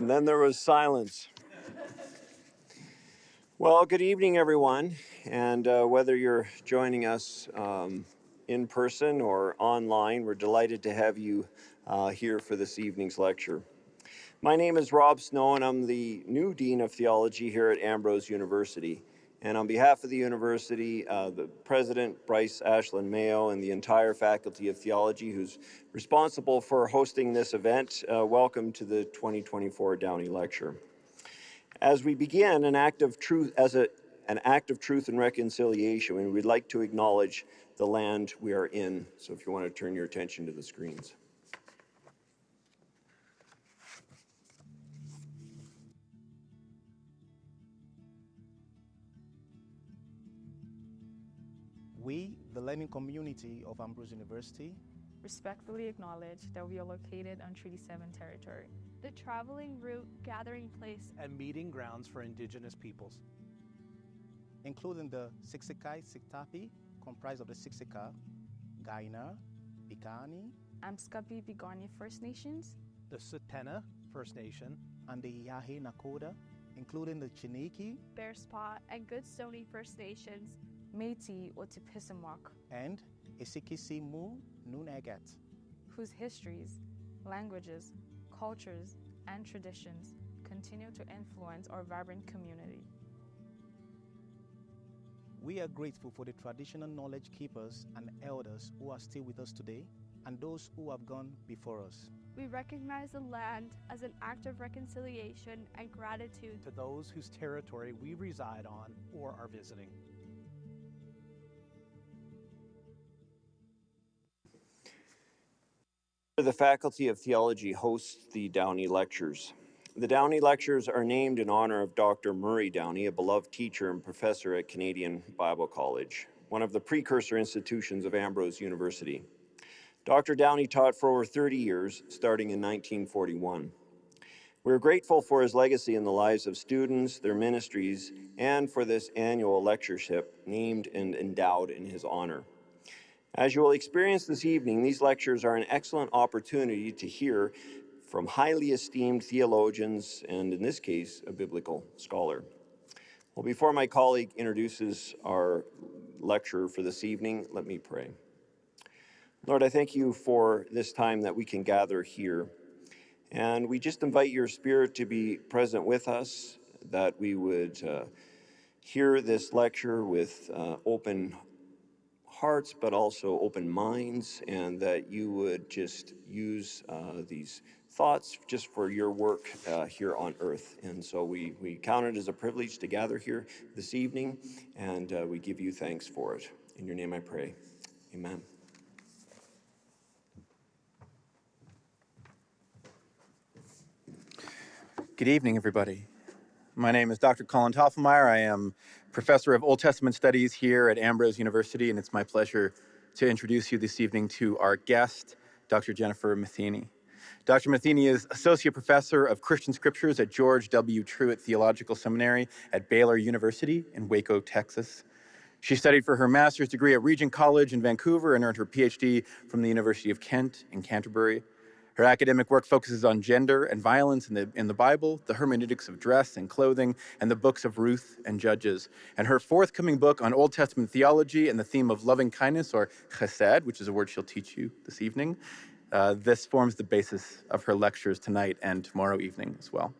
And then there was silence. Well, good evening, everyone. And whether you're joining us in person or online, we're delighted to have you here for this evening's lecture. My name is Rob Snow, and I'm the new Dean of Theology here at Ambrose University. And on behalf of the university, the President, Bryce Ashland Mayo, and the entire Faculty of Theology, who's responsible for hosting this event, welcome to the 2024 Downey Lecture. As we begin an act of truth and reconciliation, and we'd like to acknowledge the land we are in. So if you want to turn your attention to the screens. We, the learning community of Ambrose University, respectfully acknowledge that we are located on Treaty 7 territory, the traveling route, gathering place, and meeting grounds for Indigenous peoples, including the Siksika Siktapi, comprised of the Siksika, Gaina, Pikani, Amskapi Pigani First Nations, the Sutena First Nation, and the Yahe Nakoda, including the Chiniki, Bear Spot, and Goodstone First Nations, Métis Otipisamok, and Isikisimu Nunagat, whose histories, languages, cultures, and traditions continue to influence our vibrant community. We are grateful for the traditional knowledge keepers and elders who are still with us today, and those who have gone before us. We recognize the land as an act of reconciliation and gratitude to those whose territory we reside on or are visiting. The Faculty of Theology hosts the Downey Lectures. The Downey Lectures are named in honor of Dr. Murray Downey, a beloved teacher and professor at Canadian Bible College, one of the precursor institutions of Ambrose University. Dr. Downey taught for over 30 years, starting in 1941. We're grateful for his legacy in the lives of students, their ministries, and for this annual lectureship named and endowed in his honor. As you will experience this evening, these lectures are an excellent opportunity to hear from highly esteemed theologians, and in this case, a biblical scholar. Well, before my colleague introduces our lecturer for this evening, let me pray. Lord, I thank you for this time that we can gather here. And we just invite your Spirit to be present with us, that we would hear this lecture with open hearts, but also open minds, and that you would just use these thoughts just for your work here on earth. And so we count it as a privilege to gather here this evening, and we give you thanks for it. In your name I pray, amen. Good evening, everybody. My name is Dr. Colin Toffelmeyer. I am Professor of Old Testament Studies here at Ambrose University, and it's my pleasure to introduce you this evening to our guest, Dr. Jennifer Matheny. Dr. Matheny is Associate Professor of Christian Scriptures at George W. Truett Theological Seminary at Baylor University in Waco, Texas. She studied for her master's degree at Regent College in Vancouver and earned her PhD from the University of Kent in Canterbury. Her academic work focuses on gender and violence in the Bible, the hermeneutics of dress and clothing, and the books of Ruth and Judges. And her forthcoming book on Old Testament theology and the theme of loving kindness, or Hesed, which is a word she'll teach you this evening, this forms the basis of her lectures tonight and tomorrow evening as well.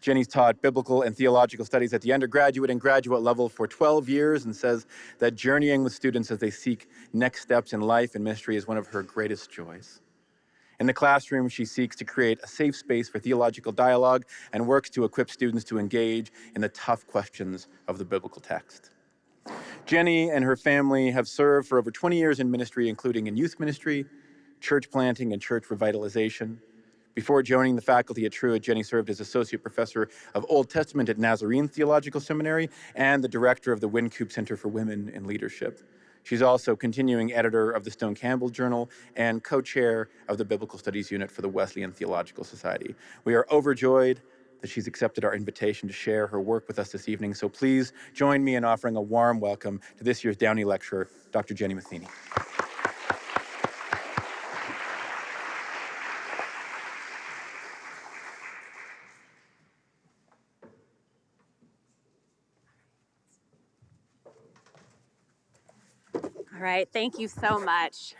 Jenny's taught Biblical and Theological Studies at the undergraduate and graduate level for 12 years and says that journeying with students as they seek next steps in life and ministry is one of her greatest joys. In the classroom, she seeks to create a safe space for theological dialogue and works to equip students to engage in the tough questions of the biblical text. Jenny and her family have served for over 20 years in ministry, including in youth ministry, church planting, and church revitalization. Before joining the faculty at Truett, Jenny served as Associate Professor of Old Testament at Nazarene Theological Seminary and the Director of the Wynkoop Center for Women in Leadership. She's also continuing editor of the Stone-Campbell Journal and co-chair of the Biblical Studies Unit for the Wesleyan Theological Society. We are overjoyed that she's accepted our invitation to share her work with us this evening, so please join me in offering a warm welcome to this year's Downey lecturer, Dr. Jenny Matheny. All right, thank you so much.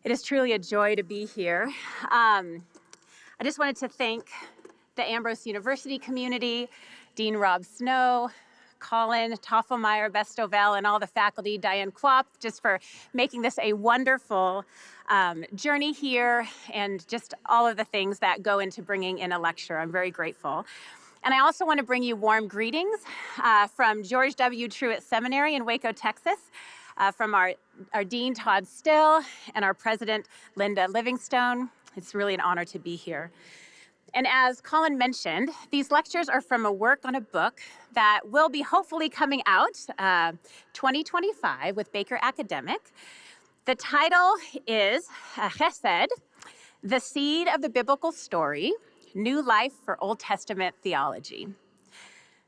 It is truly a joy to be here. I just wanted to thank the Ambrose University community, Dean Rob Snow, Colin Toffelmeyer, Bestovell, and all the faculty, Diane Kwop, just for making this a wonderful journey here and just all of the things that go into bringing in a lecture. I'm very grateful. And I also want to bring you warm greetings from George W. Truett Seminary in Waco, Texas, from our Dean, Todd Still, and our President, Linda Livingstone. It's really an honor to be here. And as Colin mentioned, these lectures are from a work on a book that will be hopefully coming out 2025 with Baker Academic. The title is Hesed, The Seed of the Biblical Story, New Life for Old Testament Theology.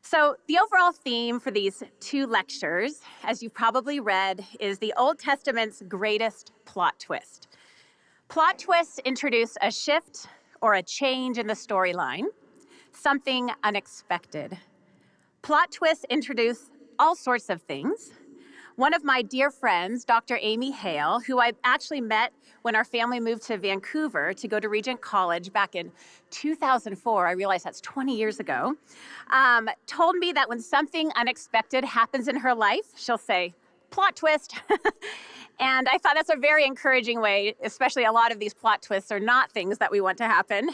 So the overall theme for these two lectures, as you've probably read, is the Old Testament's greatest plot twist. Plot twists introduce a shift or a change in the storyline, something unexpected. Plot twists introduce all sorts of things. One of my dear friends, Dr. Amy Hale, who I actually met when our family moved to Vancouver to go to Regent College back in 2004, I realize that's 20 years ago, told me that when something unexpected happens in her life, she'll say, plot twist. And I thought that's a very encouraging way, especially a lot of these plot twists are not things that we want to happen.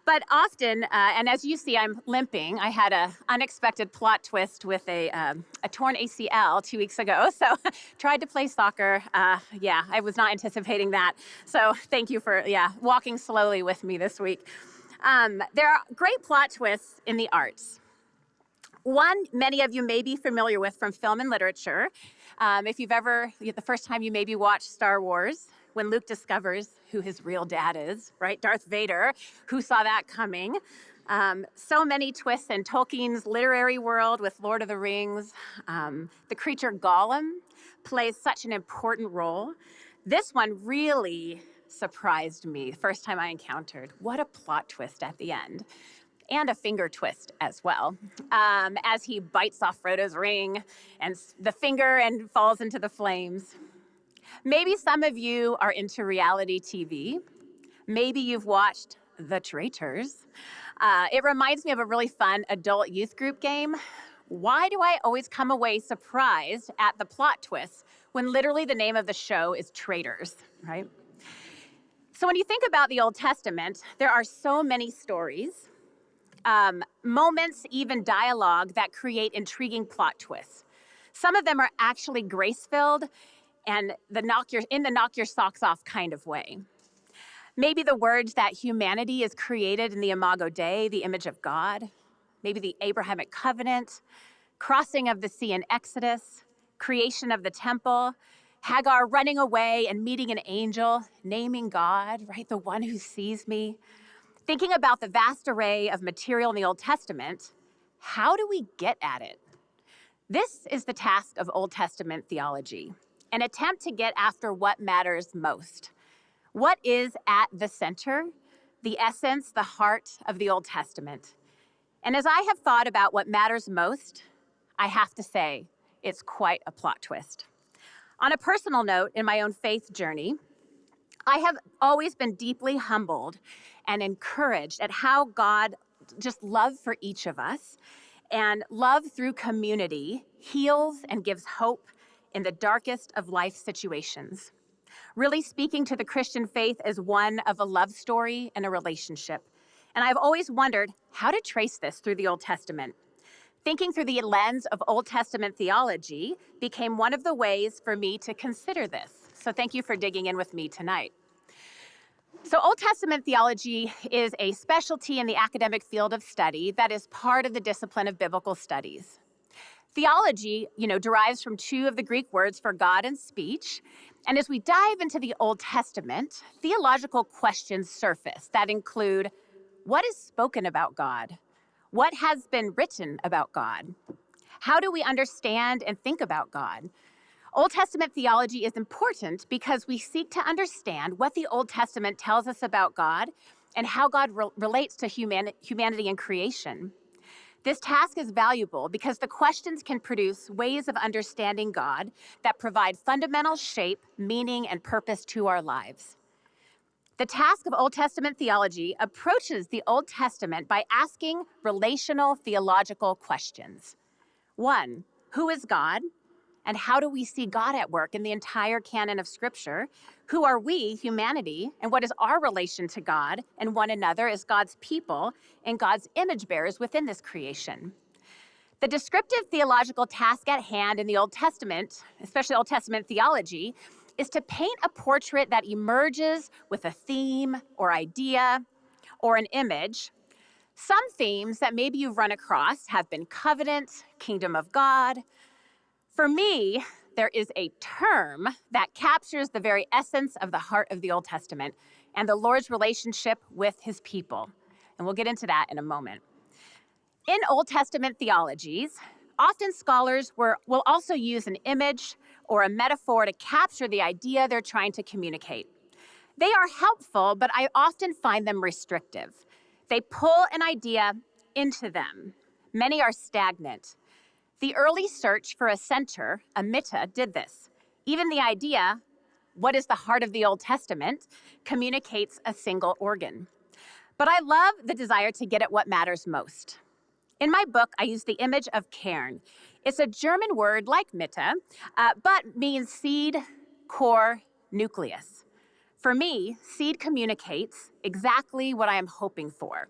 But often, and as you see, I'm limping. I had an unexpected plot twist with a torn ACL 2 weeks ago. So tried to play soccer. Yeah, I was not anticipating that. So thank you for, walking slowly with me this week. There are great plot twists in the arts. One many of you may be familiar with from film and literature. If you've ever, the first time you maybe watched Star Wars, when Luke discovers who his real dad is, right? Darth Vader, who saw that coming? So many twists in Tolkien's literary world with Lord of the Rings. The creature Gollum plays such an important role. This one really surprised me the first time I encountered. What a plot twist at the end. And a finger twist as well, as he bites off Frodo's ring and the finger and falls into the flames. Maybe some of you are into reality TV. Maybe you've watched The Traitors. It reminds me of a really fun adult youth group game. Why do I always come away surprised at the plot twists when literally the name of the show is Traitors, right? So when you think about the Old Testament, there are so many stories, moments, even dialogue that create intriguing plot twists. Some of them are actually grace-filled and in the knock your socks off kind of way. Maybe the words that humanity is created in the Imago Dei, the image of God. Maybe the Abrahamic covenant, crossing of the sea in Exodus, creation of the temple, Hagar running away and meeting an angel, naming God, right? The one who sees me. Thinking about the vast array of material in the Old Testament, how do we get at it? This is the task of Old Testament theology, an attempt to get after what matters most. What is at the center, the essence, the heart of the Old Testament? And as I have thought about what matters most, I have to say it's quite a plot twist. On a personal note, in my own faith journey, I have always been deeply humbled and encouraged at how God just love for each of us and love through community heals and gives hope in the darkest of life situations. Really speaking to the Christian faith as one of a love story and a relationship. And I've always wondered how to trace this through the Old Testament. Thinking through the lens of Old Testament theology became one of the ways for me to consider this. So thank you for digging in with me tonight. So Old Testament theology is a specialty in the academic field of study that is part of the discipline of biblical studies. Theology, derives from two of the Greek words for God and speech. And as we dive into the Old Testament, theological questions surface that include what is spoken about God? What has been written about God? How do we understand and think about God? Old Testament theology is important because we seek to understand what the Old Testament tells us about God and how God relates to humanity and creation. This task is valuable because the questions can produce ways of understanding God that provide fundamental shape, meaning, and purpose to our lives. The task of Old Testament theology approaches the Old Testament by asking relational theological questions. 1, who is God? And how do we see God at work in the entire canon of Scripture? Who are we, humanity, and what is our relation to God and one another as God's people and God's image bearers within this creation? The descriptive theological task at hand in the Old Testament, especially Old Testament theology, is to paint a portrait that emerges with a theme or idea or an image. Some themes that maybe you've run across have been covenant, kingdom of God. For me, there is a term that captures the very essence of the heart of the Old Testament and the Lord's relationship with his people. And we'll get into that in a moment. In Old Testament theologies, often scholars will also use an image or a metaphor to capture the idea they're trying to communicate. They are helpful, but I often find them restrictive. They pull an idea into them. Many are stagnant. The early search for a center, a mitta, did this. Even the idea, what is the heart of the Old Testament, communicates a single organ. But I love the desire to get at what matters most. In my book, I use the image of Kern. It's a German word like Mitte, but means seed, core, nucleus. For me, seed communicates exactly what I am hoping for.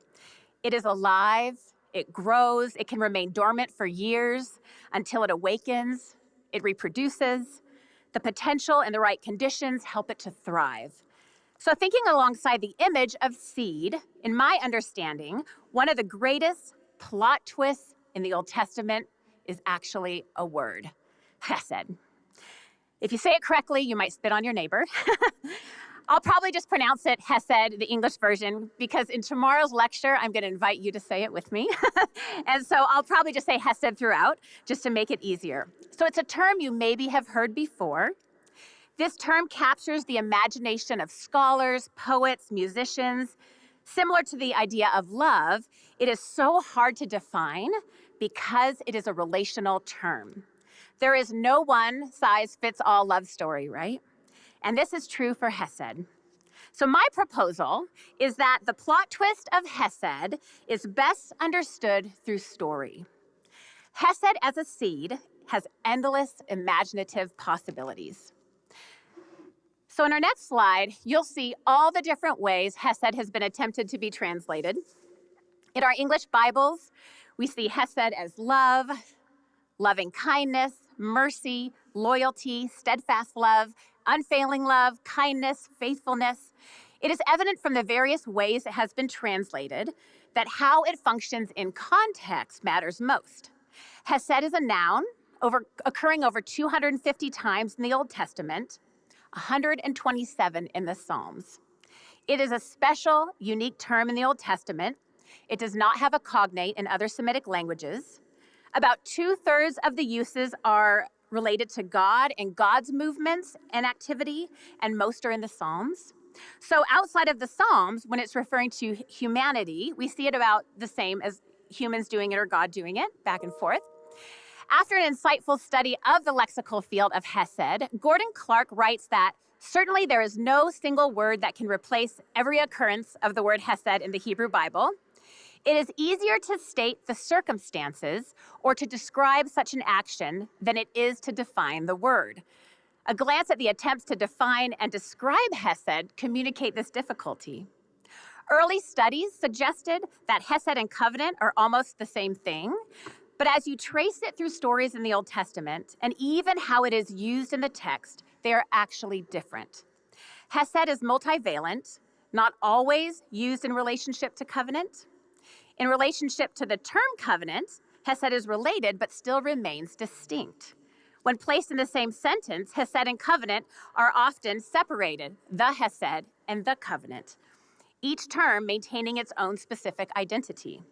It is alive, it grows, it can remain dormant for years until it awakens, it reproduces. The potential and the right conditions help it to thrive. So thinking alongside the image of seed, in my understanding, one of the greatest plot twists in the Old Testament is actually a word, Hesed. If you say it correctly, you might spit on your neighbor. I'll probably just pronounce it Hesed, the English version, because in tomorrow's lecture, I'm going to invite you to say it with me. And so I'll probably just say Hesed throughout, just to make it easier. So it's a term you maybe have heard before. This term captures the imagination of scholars, poets, musicians. Similar to the idea of love, it is so hard to define because it is a relational term. There is no one-size-fits-all love story, right? And this is true for Hesed. So my proposal is that the plot twist of Hesed is best understood through story. Hesed as a seed has endless imaginative possibilities. So in our next slide, you'll see all the different ways Hesed has been attempted to be translated. In our English Bibles, we see Hesed as love, loving kindness, mercy, loyalty, steadfast love, unfailing love, kindness, faithfulness. It is evident from the various ways it has been translated that how it functions in context matters most. Hesed is a noun occurring over 250 times in the Old Testament, 127 in the Psalms. It is a special, unique term in the Old Testament. It does not have a cognate in other Semitic languages. About 2/3 of the uses are related to God and God's movements and activity, and most are in the Psalms. So outside of the Psalms, when it's referring to humanity, we see it about the same as humans doing it or God doing it, back and forth. After an insightful study of the lexical field of Hesed, Gordon Clark writes that certainly there is no single word that can replace every occurrence of the word Hesed in the Hebrew Bible. It is easier to state the circumstances or to describe such an action than it is to define the word. A glance at the attempts to define and describe Hesed communicate this difficulty. Early studies suggested that Hesed and covenant are almost the same thing, but as you trace it through stories in the Old Testament and even how it is used in the text, they are actually different. Hesed is multivalent, not always used in relationship to covenant. In relationship to the term covenant, Hesed is related but still remains distinct. When placed in the same sentence, Hesed and covenant are often separated, the Hesed and the covenant, each term maintaining its own specific identity.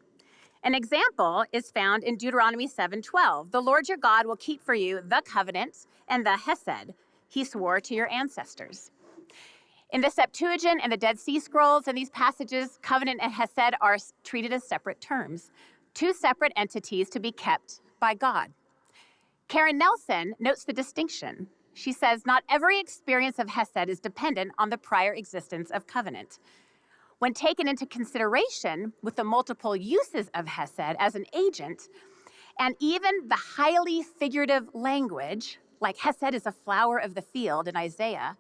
An example is found in Deuteronomy 7:12. The Lord your God will keep for you the covenant and the Hesed he swore to your ancestors. In the Septuagint and the Dead Sea Scrolls, in these passages, covenant and Hesed are treated as separate terms. two separate entities to be kept by God. Karen Nelson notes the distinction. She says, not every experience of Hesed is dependent on the prior existence of covenant. When taken into consideration with the multiple uses of Hesed as an agent, and even the highly figurative language, like Hesed is a flower of the field in Isaiah,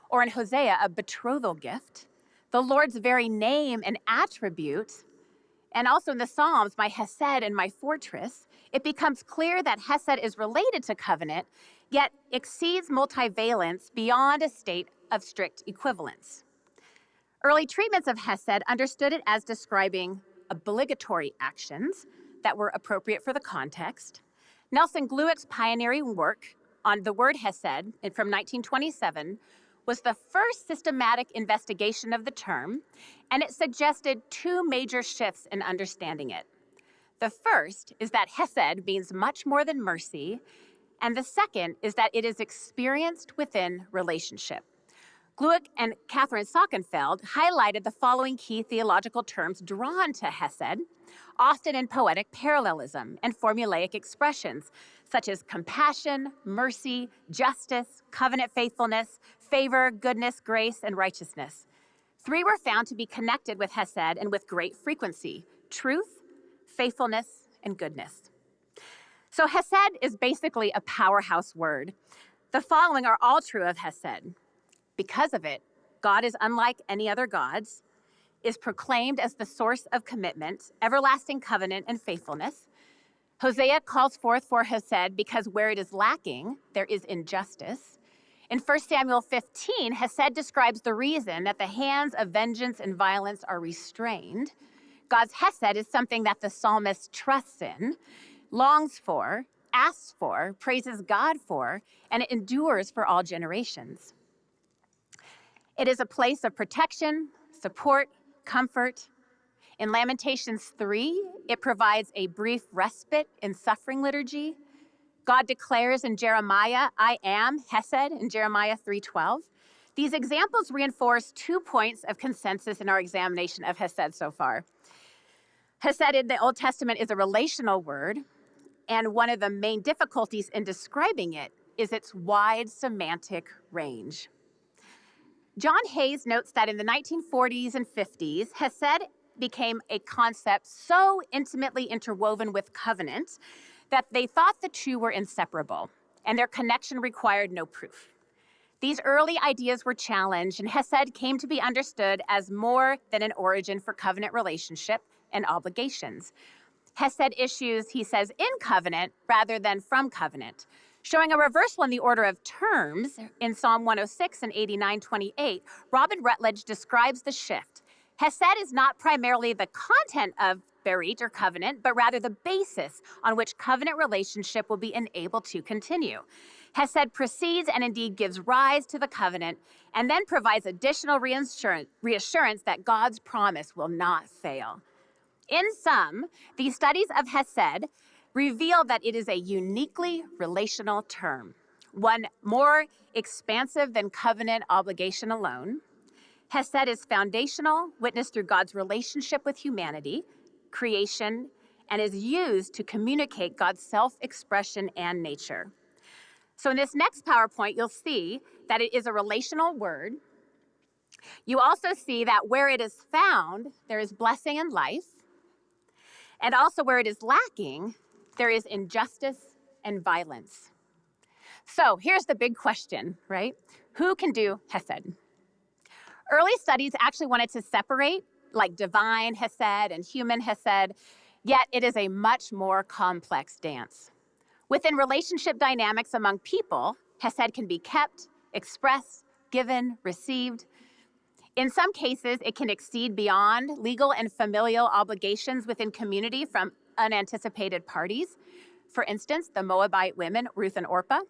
or in Hosea, a betrothal gift, the Lord's very name and attribute, and also in the Psalms, my Hesed and my fortress, it becomes clear that Hesed is related to covenant, yet exceeds multivalence beyond a state of strict equivalence. Early treatments of Hesed understood it as describing obligatory actions that were appropriate for the context. Nelson Glueck's pioneering work on the word Hesed from 1927 was the first systematic investigation of the term, and it suggested two major shifts in understanding it. The first is that Hesed means much more than mercy, and the second is that it is experienced within relationship. Glueck and Catherine Sockenfeld highlighted the following key theological terms drawn to Hesed, often in poetic parallelism and formulaic expressions, such as compassion, mercy, justice, covenant faithfulness, favor, goodness, grace, and righteousness. Three were found to be connected with Hesed and with great frequency: truth, faithfulness, and goodness. So Hesed is basically a powerhouse word. The following are all true of Hesed. Because of it, God is unlike any other gods, is proclaimed as the source of commitment, everlasting covenant, and faithfulness. Hosea calls forth for Hesed because where it is lacking, there is injustice. In 1 Samuel 15, Hesed describes the reason that the hands of vengeance and violence are restrained. God's Hesed is something that the psalmist trusts in, longs for, asks for, praises God for, and it endures for all generations. It is a place of protection, support, comfort. In Lamentations 3, it provides a brief respite in suffering liturgy. God declares in Jeremiah, I am Hesed, in Jeremiah 3:12. These examples reinforce 2 points of consensus in our examination of Hesed so far. Hesed in the Old Testament is a relational word, and one of the main difficulties in describing it is its wide semantic range. John Hayes notes that in the 1940s and 50s, Hesed became a concept so intimately interwoven with covenant that they thought the two were inseparable, and their connection required no proof. These early ideas were challenged, and Hesed came to be understood as more than an origin for covenant relationship and obligations. Hesed issues, he says, in covenant rather than from covenant, showing a reversal in the order of terms. In Psalm 106 and 89:28, Robin Rutledge describes the shift. Hesed is not primarily the content of berit or covenant, but rather the basis on which covenant relationship will be enabled to continue. Hesed precedes and indeed gives rise to the covenant and then provides additional reassurance that God's promise will not fail. In sum, these studies of Hesed reveal that it is a uniquely relational term, one more expansive than covenant obligation alone. Hesed is foundational, witnessed through God's relationship with humanity, creation, and is used to communicate God's self-expression and nature. So in this next PowerPoint, you'll see that it is a relational word. You also see that where it is found, there is blessing and life. And also where it is lacking, there is injustice and violence. So here's the big question, right? Who can do Hesed? Early studies actually wanted to separate like divine Hesed and human Hesed, yet it is a much more complex dance. Within relationship dynamics among people, Hesed can be kept, expressed, given, received. In some cases, it can exceed beyond legal and familial obligations within community from unanticipated parties. For instance, the Moabite women, Ruth and Orpah.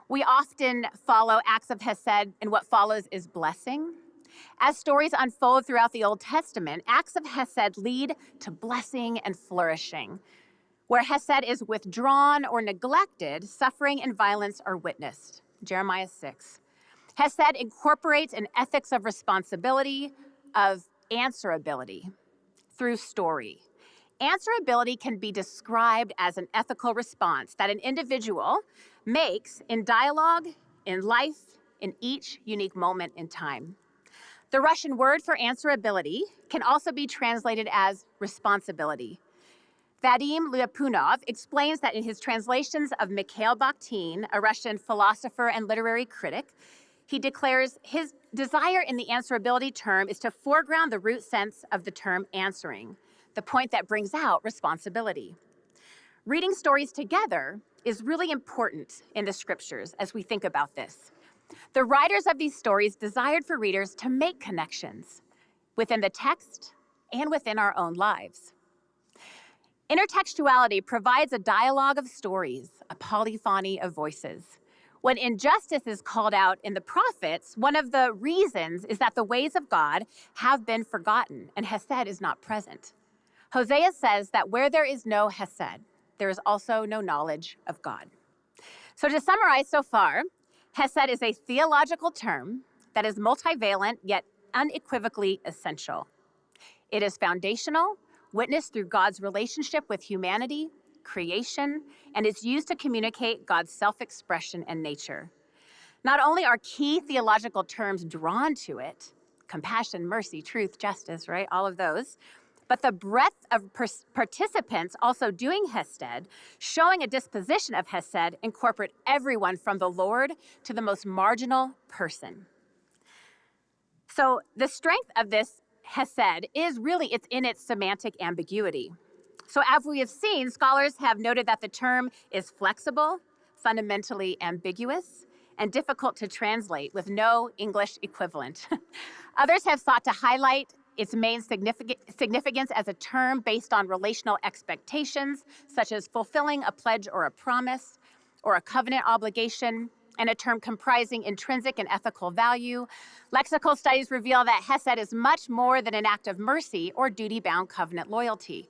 We often follow acts of Hesed, and what follows is blessing. As stories unfold throughout the Old Testament, acts of Hesed lead to blessing and flourishing. Where Hesed is withdrawn or neglected, suffering and violence are witnessed. Jeremiah 6. Hesed incorporates an ethics of responsibility, of answerability through story. Answerability can be described as an ethical response that an individual makes in dialogue, in life, in each unique moment in time. The Russian word for answerability can also be translated as responsibility. Vadim Lyapunov explains that in his translations of Mikhail Bakhtin, a Russian philosopher and literary critic, he declares his desire in the answerability term is to foreground the root sense of the term answering, the point that brings out responsibility. Reading stories together is really important in the scriptures as we think about this. The writers of these stories desired for readers to make connections within the text and within our own lives. Intertextuality provides a dialogue of stories, a polyphony of voices. When injustice is called out in the prophets, one of the reasons is that the ways of God have been forgotten and Hesed is not present. Hosea says that where there is no Hesed, there is also no knowledge of God. So to summarize so far, Hesed is a theological term that is multivalent yet unequivocally essential. It is foundational, witnessed through God's relationship with humanity, creation, and is used to communicate God's self-expression and nature. Not only are key theological terms drawn to it, compassion, mercy, truth, justice, right, all of those, but the breadth of participants also doing Hesed, showing a disposition of Hesed, incorporate everyone from the Lord to the most marginal person. So the strength of this Hesed is really, it's in its semantic ambiguity. So as we have seen, scholars have noted that the term is flexible, fundamentally ambiguous, and difficult to translate with no English equivalent. Others have sought to highlight its main significance as a term based on relational expectations, such as fulfilling a pledge or a promise, or a covenant obligation, and a term comprising intrinsic and ethical value. Lexical studies reveal that Hesed is much more than an act of mercy or duty-bound covenant loyalty.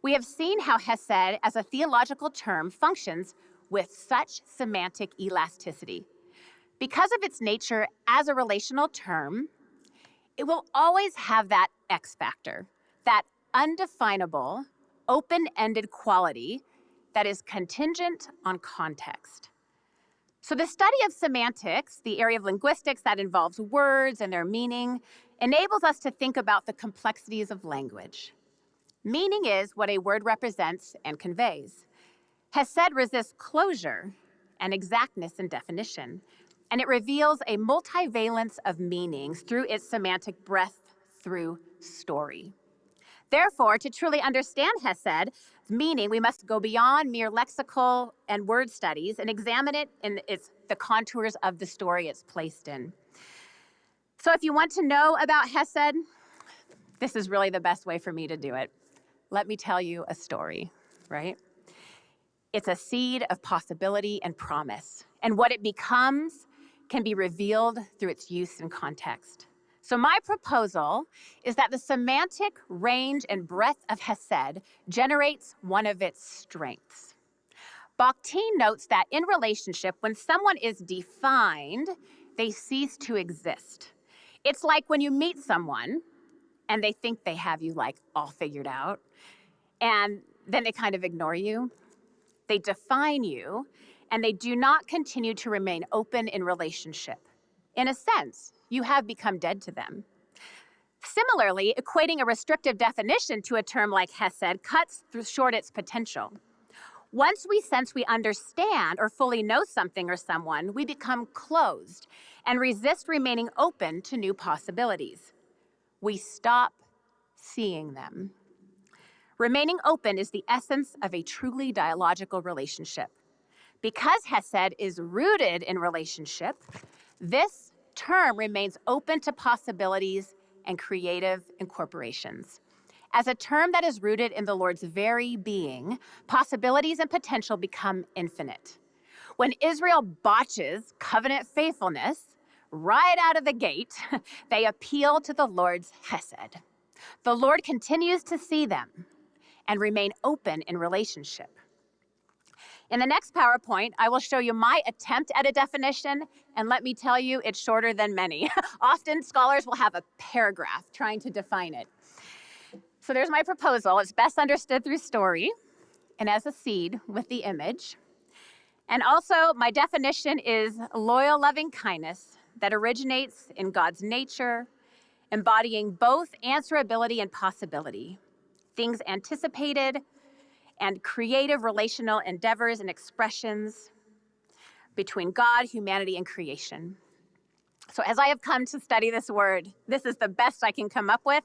We have seen how Hesed as a theological term functions with such semantic elasticity. Because of its nature as a relational term, it will always have that X factor, that undefinable, open-ended quality that is contingent on context. So the study of semantics, the area of linguistics that involves words and their meaning, enables us to think about the complexities of language. Meaning is what a word represents and conveys. Hesed resists closure and exactness in definition, and it reveals a multivalence of meanings through its semantic breadth through story. Therefore, to truly understand Hesed's meaning, we must go beyond mere lexical and word studies and examine it in the contours of the story it's placed in. So if you want to know about Hesed, this is really the best way for me to do it. Let me tell you a story, right? It's a seed of possibility and promise, and what it becomes can be revealed through its use and context. So my proposal is that the semantic range and breadth of Hesed generates one of its strengths. Bakhtin notes that in relationship, when someone is defined, they cease to exist. It's like when you meet someone and they think they have you like all figured out, and then they kind of ignore you. They define you, and they do not continue to remain open in relationship. In a sense, you have become dead to them. Similarly, equating a restrictive definition to a term like Hesed cuts short its potential. Once we sense we understand or fully know something or someone, we become closed and resist remaining open to new possibilities. We stop seeing them. Remaining open is the essence of a truly dialogical relationship. Because Hesed is rooted in relationship, this term remains open to possibilities and creative incorporations. As a term that is rooted in the Lord's very being, possibilities and potential become infinite. When Israel botches covenant faithfulness, right out of the gate, they appeal to the Lord's Hesed. The Lord continues to see them and remain open in relationship. In the next PowerPoint, I will show you my attempt at a definition, and let me tell you, it's shorter than many. Often scholars will have a paragraph trying to define it. So there's my proposal. It's best understood through story and as a seed with the image. And also, my definition is loyal loving kindness that originates in God's nature, embodying both answerability and possibility, things anticipated, and creative relational endeavors and expressions between God, humanity, and creation. So as I have come to study this word, this is the best I can come up with.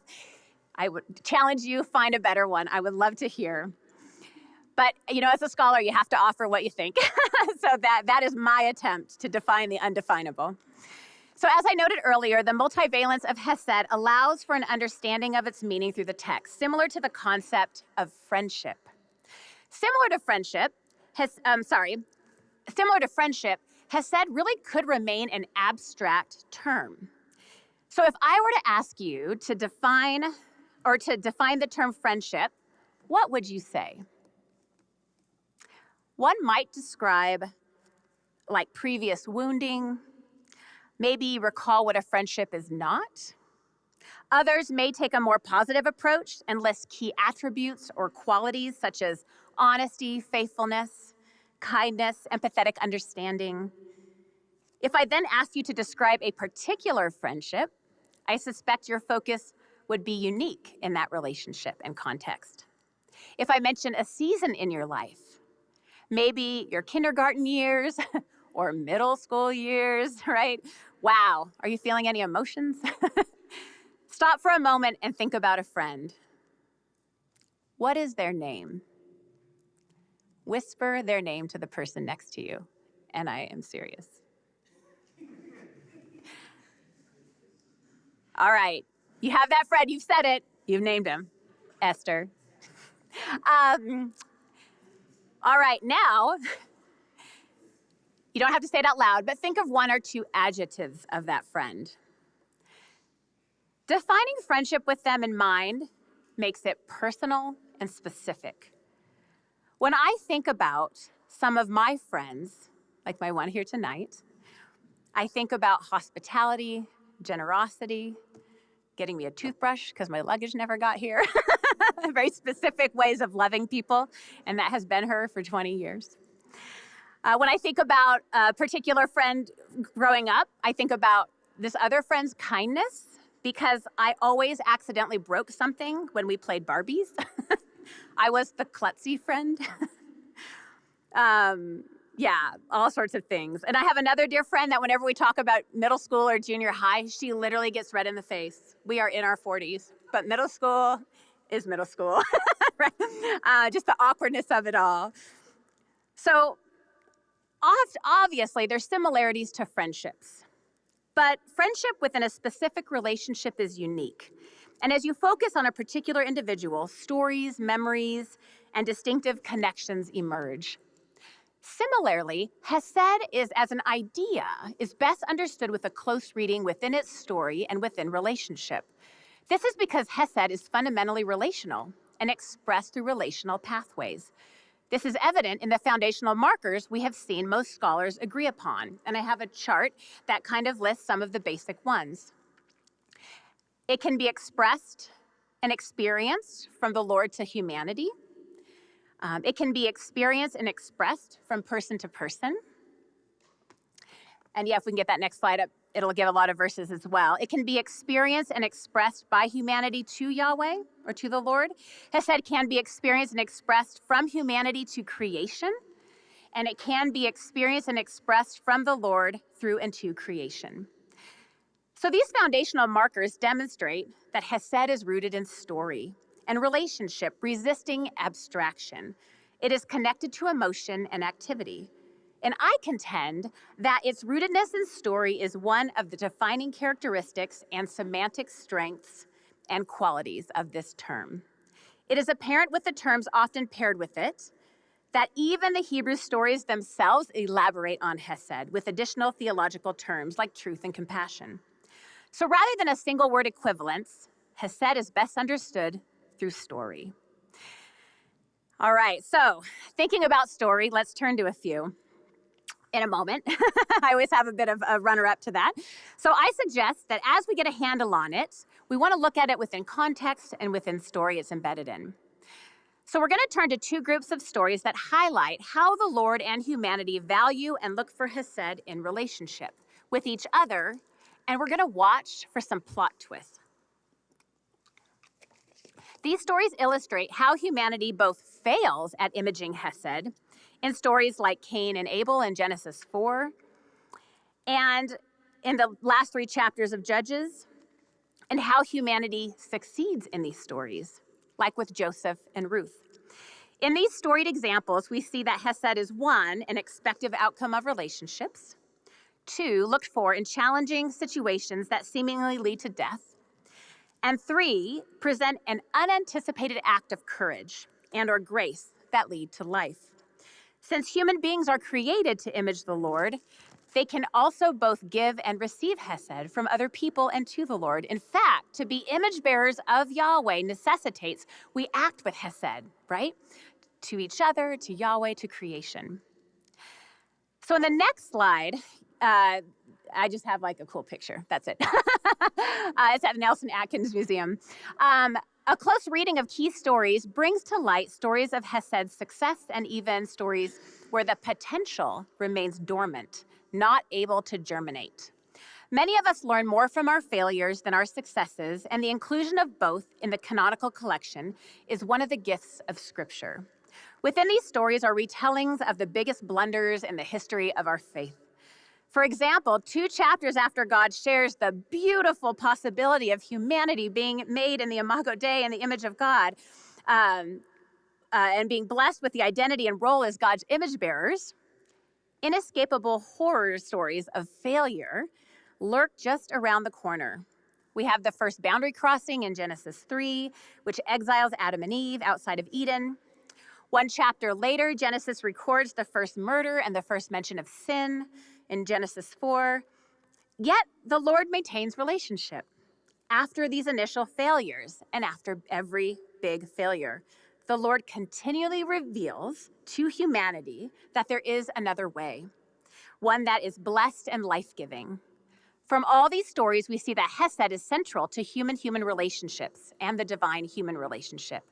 I would challenge you, find a better one. I would love to hear. But, as a scholar, you have to offer what you think. So that is my attempt to define the undefinable. So as I noted earlier, the multivalence of Hesed allows for an understanding of its meaning through the text, similar to the concept of friendship. Similar to friendship, Hesed really could remain an abstract term. So if I were to ask you to define the term friendship, what would you say? One might describe like previous wounding, maybe recall what a friendship is not. Others may take a more positive approach and list key attributes or qualities such as honesty, faithfulness, kindness, empathetic understanding. If I then asked you to describe a particular friendship, I suspect your focus would be unique in that relationship and context. If I mention a season in your life, maybe your kindergarten years or middle school years, right? Wow, are you feeling any emotions? Stop for a moment and think about a friend. What is their name? Whisper their name to the person next to you, and I am serious. All right, you have that friend, you've said it, you've named him, Esther. All right, now, you don't have to say it out loud, but think of one or two adjectives of that friend. Defining friendship with them in mind makes it personal and specific. When I think about some of my friends, like my one here tonight, I think about hospitality, generosity, getting me a toothbrush because my luggage never got here, very specific ways of loving people, and that has been her for 20 years. When I think about a particular friend growing up, I think about this other friend's kindness because I always accidentally broke something when we played Barbies. I was the klutzy friend. Yeah, all sorts of things. And I have another dear friend that whenever we talk about middle school or junior high, she literally gets red in the face. We are in our 40s, but middle school is middle school, right? Just the awkwardness of it all. So obviously, there's similarities to friendships, but friendship within a specific relationship is unique. And as you focus on a particular individual, stories, memories, and distinctive connections emerge. Similarly, Hesed as an idea is best understood with a close reading within its story and within relationship. This is because Hesed is fundamentally relational and expressed through relational pathways. This is evident in the foundational markers we have seen most scholars agree upon, and I have a chart that kind of lists some of the basic ones. It can be expressed and experienced from the Lord to humanity. It can be experienced and expressed from person to person. And yeah, if we can get that next slide up, it'll give a lot of verses as well. It can be experienced and expressed by humanity to Yahweh or to the Lord. Hesed can be experienced and expressed from humanity to creation. And it can be experienced and expressed from the Lord through and to creation. So these foundational markers demonstrate that Hesed is rooted in story and relationship, resisting abstraction. It is connected to emotion and activity. And I contend that its rootedness in story is one of the defining characteristics and semantic strengths and qualities of this term. It is apparent with the terms often paired with it that even the Hebrew stories themselves elaborate on Hesed with additional theological terms like truth and compassion. So rather than a single word equivalence, Hesed is best understood through story. All right, so thinking about story, let's turn to a few. in a moment. I always have a bit of a runner-up to that. So I suggest that as we get a handle on it, we want to look at it within context and within story it's embedded in. So we're going to turn to two groups of stories that highlight how the Lord and humanity value and look for Hesed in relationship with each other, and we're going to watch for some plot twists. These stories illustrate how humanity both fails at imaging Hesed in stories like Cain and Abel in Genesis 4, and in the last 3 chapters of Judges, and how humanity succeeds in these stories, like with Joseph and Ruth. In these storied examples, we see that Hesed is 1, an expected outcome of relationships, 2, looked for in challenging situations that seemingly lead to death, and 3, present an unanticipated act of courage and or grace that lead to life. Since human beings are created to image the Lord, they can also both give and receive Hesed from other people and to the Lord. In fact, to be image bearers of Yahweh necessitates we act with Hesed, right? To each other, to Yahweh, to creation. So in the next slide, I just have like a cool picture. That's it. It's at the Nelson Atkins Museum. A close reading of key stories brings to light stories of Hesed's success and even stories where the potential remains dormant, not able to germinate. Many of us learn more from our failures than our successes, and the inclusion of both in the canonical collection is one of the gifts of Scripture. Within these stories are retellings of the biggest blunders in the history of our faith. For example, 2 chapters after God shares the beautiful possibility of humanity being made in the Imago Dei in the image of God, and being blessed with the identity and role as God's image bearers, inescapable horror stories of failure lurk just around the corner. We have the first boundary crossing in Genesis 3, which exiles Adam and Eve outside of Eden. 1 chapter later, Genesis records the first murder and the first mention of sin in Genesis 4. Yet the Lord maintains relationship after these initial failures and after every big failure. The Lord continually reveals to humanity that there is another way, one that is blessed and life-giving. From all these stories, we see that Hesed is central to human-human relationships and the divine-human relationship.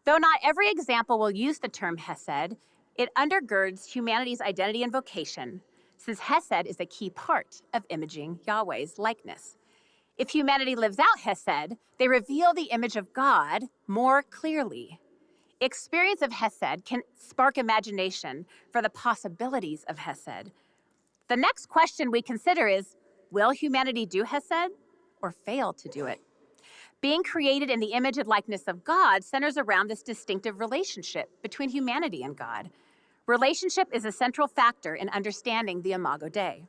Though not every example will use the term Hesed, it undergirds humanity's identity and vocation, since Hesed is a key part of imaging Yahweh's likeness. If humanity lives out Hesed, they reveal the image of God more clearly. Experience of Hesed can spark imagination for the possibilities of Hesed. The next question we consider is, will humanity do Hesed or fail to do it? Being created in the image and likeness of God centers around this distinctive relationship between humanity and God. Relationship is a central factor in understanding the Imago Dei.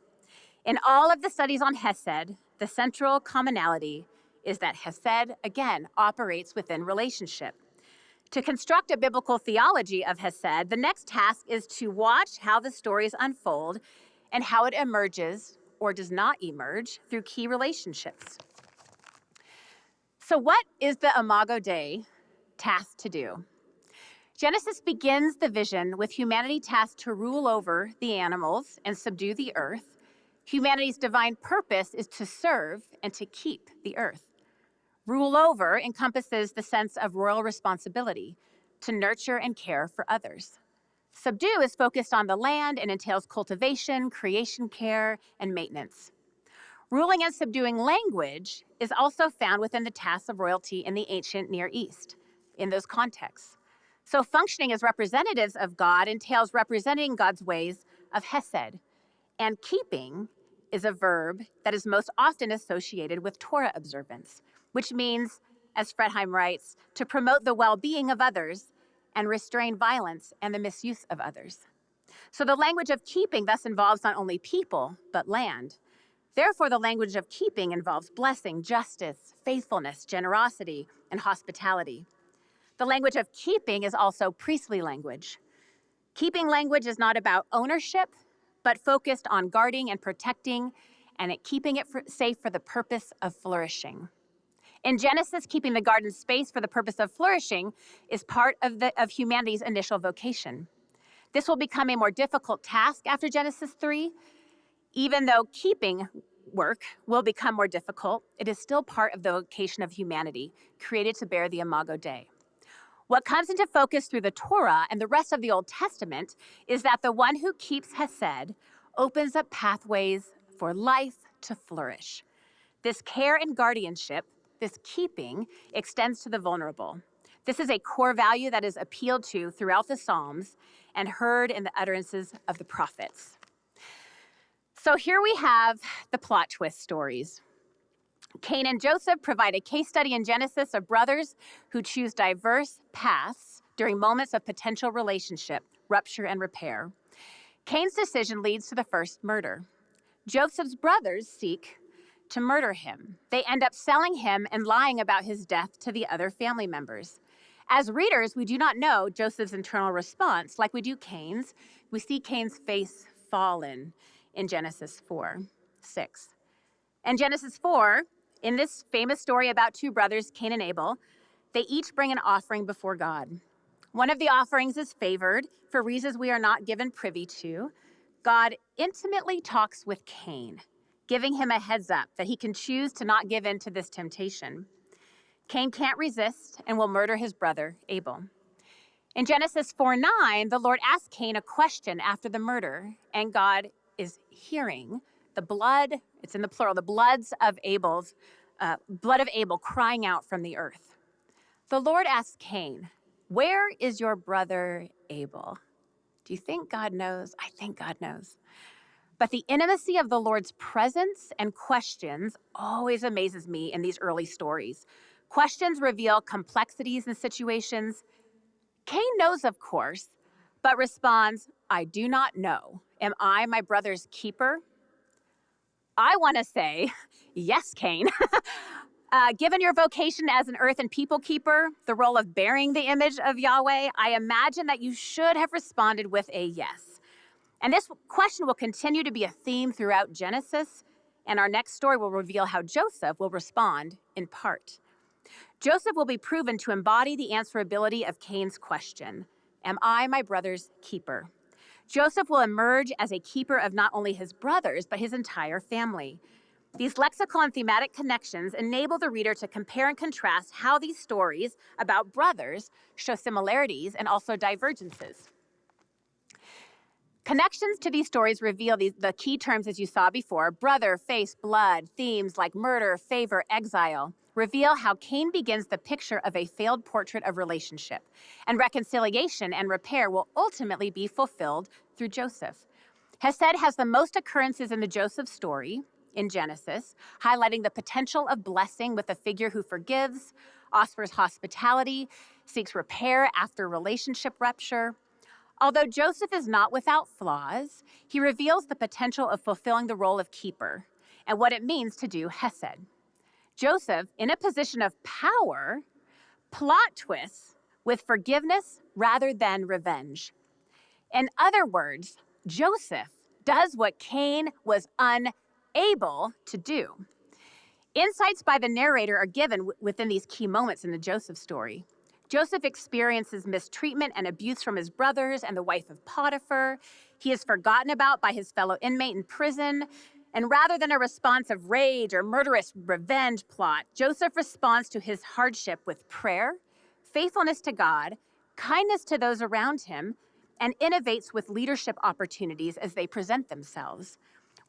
In all of the studies on Hesed, the central commonality is that Hesed, again, operates within relationship. To construct a biblical theology of Hesed, the next task is to watch how the stories unfold and how it emerges or does not emerge through key relationships. So what is the Imago Dei tasked to do? Genesis begins the vision with humanity tasked to rule over the animals and subdue the earth. Humanity's divine purpose is to serve and to keep the earth. Rule over encompasses the sense of royal responsibility to nurture and care for others. Subdue is focused on the land and entails cultivation, creation care, and maintenance. Ruling and subduing language is also found within the tasks of royalty in the ancient Near East, in those contexts. So functioning as representatives of God entails representing God's ways of Hesed, and keeping is a verb that is most often associated with Torah observance, which means, as Fredheim writes, to promote the well-being of others and restrain violence and the misuse of others. So the language of keeping thus involves not only people, but land. Therefore, the language of keeping involves blessing, justice, faithfulness, generosity, and hospitality. The language of keeping is also priestly language. Keeping language is not about ownership, but focused on guarding and protecting, and keeping it safe for the purpose of flourishing. In Genesis, keeping the garden space for the purpose of flourishing is part of humanity's initial vocation. This will become a more difficult task after Genesis 3. Even though keeping work will become more difficult, it is still part of the vocation of humanity, created to bear the Imago Dei. What comes into focus through the Torah and the rest of the Old Testament is that the one who keeps Hesed opens up pathways for life to flourish. This care and guardianship, this keeping, extends to the vulnerable. This is a core value that is appealed to throughout the Psalms and heard in the utterances of the prophets. So here we have the plot twist stories. Cain and Joseph provide a case study in Genesis of brothers who choose diverse paths during moments of potential relationship, rupture, and repair. Cain's decision leads to the first murder. Joseph's brothers seek to murder him. They end up selling him and lying about his death to the other family members. As readers, we do not know Joseph's internal response like we do Cain's. We see Cain's face fallen in Genesis 4:6. In Genesis 4, in this famous story about two brothers, Cain and Abel, they each bring an offering before God. One of the offerings is favored for reasons we are not given privy to. God intimately talks with Cain, giving him a heads up that he can choose to not give in to this temptation. Cain can't resist and will murder his brother, Abel. In Genesis 4:9, the Lord asks Cain a question after the murder, and God is hearing the blood, it's in the plural, the blood of Abel crying out from the earth. The Lord asks Cain, "Where is your brother Abel?" Do you think God knows? I think God knows. But the intimacy of the Lord's presence and questions always amazes me in these early stories. Questions reveal complexities in situations. Cain knows, of course, but responds, "I do not know. Am I my brother's keeper?" I want to say, yes, Cain. Given your vocation as an earth and people keeper, the role of bearing the image of Yahweh, I imagine that you should have responded with a yes. And this question will continue to be a theme throughout Genesis, and our next story will reveal how Joseph will respond in part. Joseph will be proven to embody the answerability of Cain's question, "Am I my brother's keeper?" Joseph will emerge as a keeper of not only his brothers, but his entire family. These lexical and thematic connections enable the reader to compare and contrast how these stories about brothers show similarities and also divergences. Connections to these stories reveal the key terms as you saw before: brother, face, blood, themes like murder, favor, exile, reveal how Cain begins the picture of a failed portrait of relationship, and reconciliation and repair will ultimately be fulfilled through Joseph. Hesed has the most occurrences in the Joseph story in Genesis, highlighting the potential of blessing with a figure who forgives, offers hospitality, seeks repair after relationship rupture. Although Joseph is not without flaws, he reveals the potential of fulfilling the role of keeper and what it means to do Hesed. Joseph, in a position of power, plot twists with forgiveness rather than revenge. In other words, Joseph does what Cain was unable to do. Insights by the narrator are given within these key moments in the Joseph story. Joseph experiences mistreatment and abuse from his brothers and the wife of Potiphar. He is forgotten about by his fellow inmate in prison. And rather than a response of rage or murderous revenge plot, Joseph responds to his hardship with prayer, faithfulness to God, kindness to those around him, and innovates with leadership opportunities as they present themselves.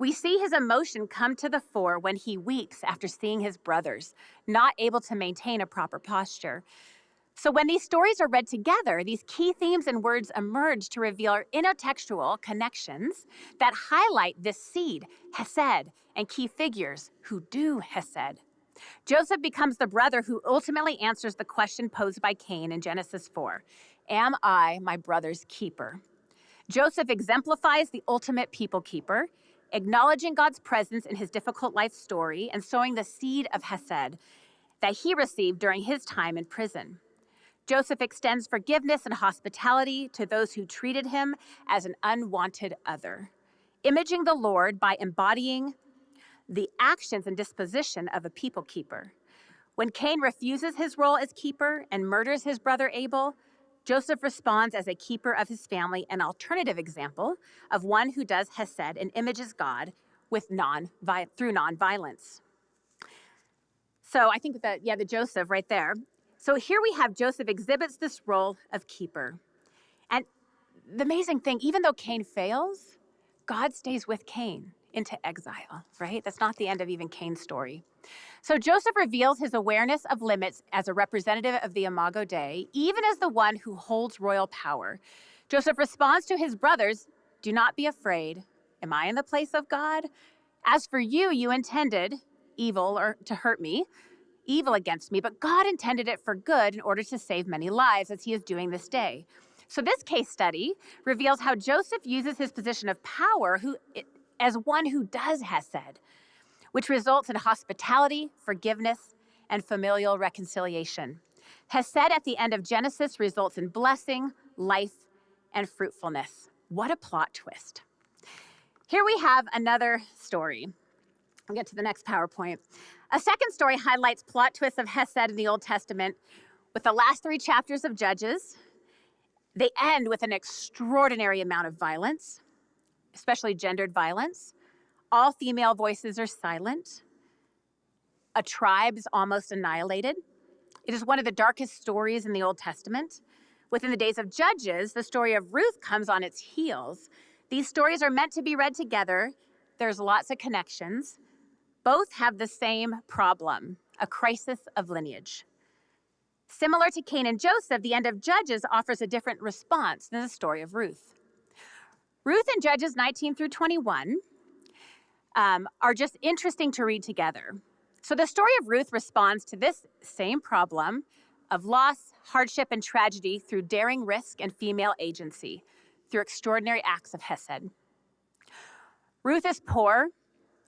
We see his emotion come to the fore when he weeps after seeing his brothers, not able to maintain a proper posture. So when these stories are read together, these key themes and words emerge to reveal intertextual connections that highlight this seed, Hesed, and key figures who do Hesed. Joseph becomes the brother who ultimately answers the question posed by Cain in Genesis 4, "Am I my brother's keeper?" Joseph exemplifies the ultimate people keeper, acknowledging God's presence in his difficult life story and sowing the seed of Hesed that he received during his time in prison. Joseph extends forgiveness and hospitality to those who treated him as an unwanted other, imaging the Lord by embodying the actions and disposition of a people keeper. When Cain refuses his role as keeper and murders his brother Abel, Joseph responds as a keeper of his family, an alternative example of one who does Hesed and images God with through nonviolence. So I think that, the Joseph right there. So here we have Joseph exhibits this role of keeper. And the amazing thing, even though Cain fails, God stays with Cain into exile, right? That's not the end of even Cain's story. So Joseph reveals his awareness of limits as a representative of the Imago Dei, even as the one who holds royal power. Joseph responds to his brothers, "Do not be afraid. Am I in the place of God? As for you, you intended evil or to hurt me, evil against me, but God intended it for good in order to save many lives, as he is doing this day." So this case study reveals how Joseph uses his position of power as one who does Hesed, which results in hospitality, forgiveness, and familial reconciliation. Hesed at the end of Genesis results in blessing, life, and fruitfulness. What a plot twist. Here we have another story. I'll get to the next PowerPoint. A second story highlights plot twists of Hesed in the Old Testament with the last 3 chapters of Judges. They end with an extraordinary amount of violence, especially gendered violence. All female voices are silent. A tribe is almost annihilated. It is one of the darkest stories in the Old Testament. Within the days of Judges, the story of Ruth comes on its heels. These stories are meant to be read together. There's lots of connections. Both have the same problem, a crisis of lineage. Similar to Cain and Joseph, the end of Judges offers a different response than the story of Ruth. Ruth and Judges 19 through 21 are just interesting to read together. So the story of Ruth responds to this same problem of loss, hardship, and tragedy through daring risk and female agency, through extraordinary acts of Hesed. Ruth is poor,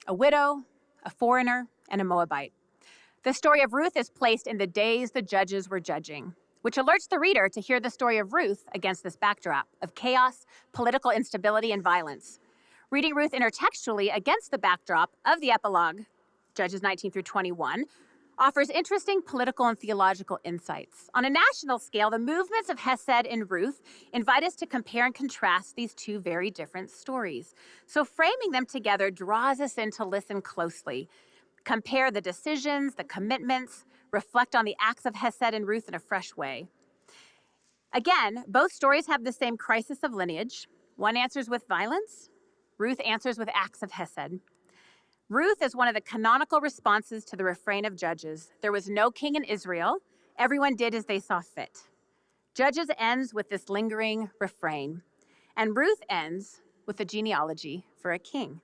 a widow, a foreigner, and a Moabite. The story of Ruth is placed in the days the judges were judging, which alerts the reader to hear the story of Ruth against this backdrop of chaos, political instability, and violence. Reading Ruth intertextually against the backdrop of the epilogue, Judges 19 through 21, offers interesting political and theological insights. On a national scale, the movements of Hesed and Ruth invite us to compare and contrast these two very different stories. So framing them together draws us in to listen closely, compare the decisions, the commitments, reflect on the acts of Hesed and Ruth in a fresh way. Again, both stories have the same crisis of lineage. One answers with violence, Ruth answers with acts of Hesed. Ruth is one of the canonical responses to the refrain of Judges. There was no king in Israel. Everyone did as they saw fit. Judges ends with this lingering refrain, and Ruth ends with a genealogy for a king.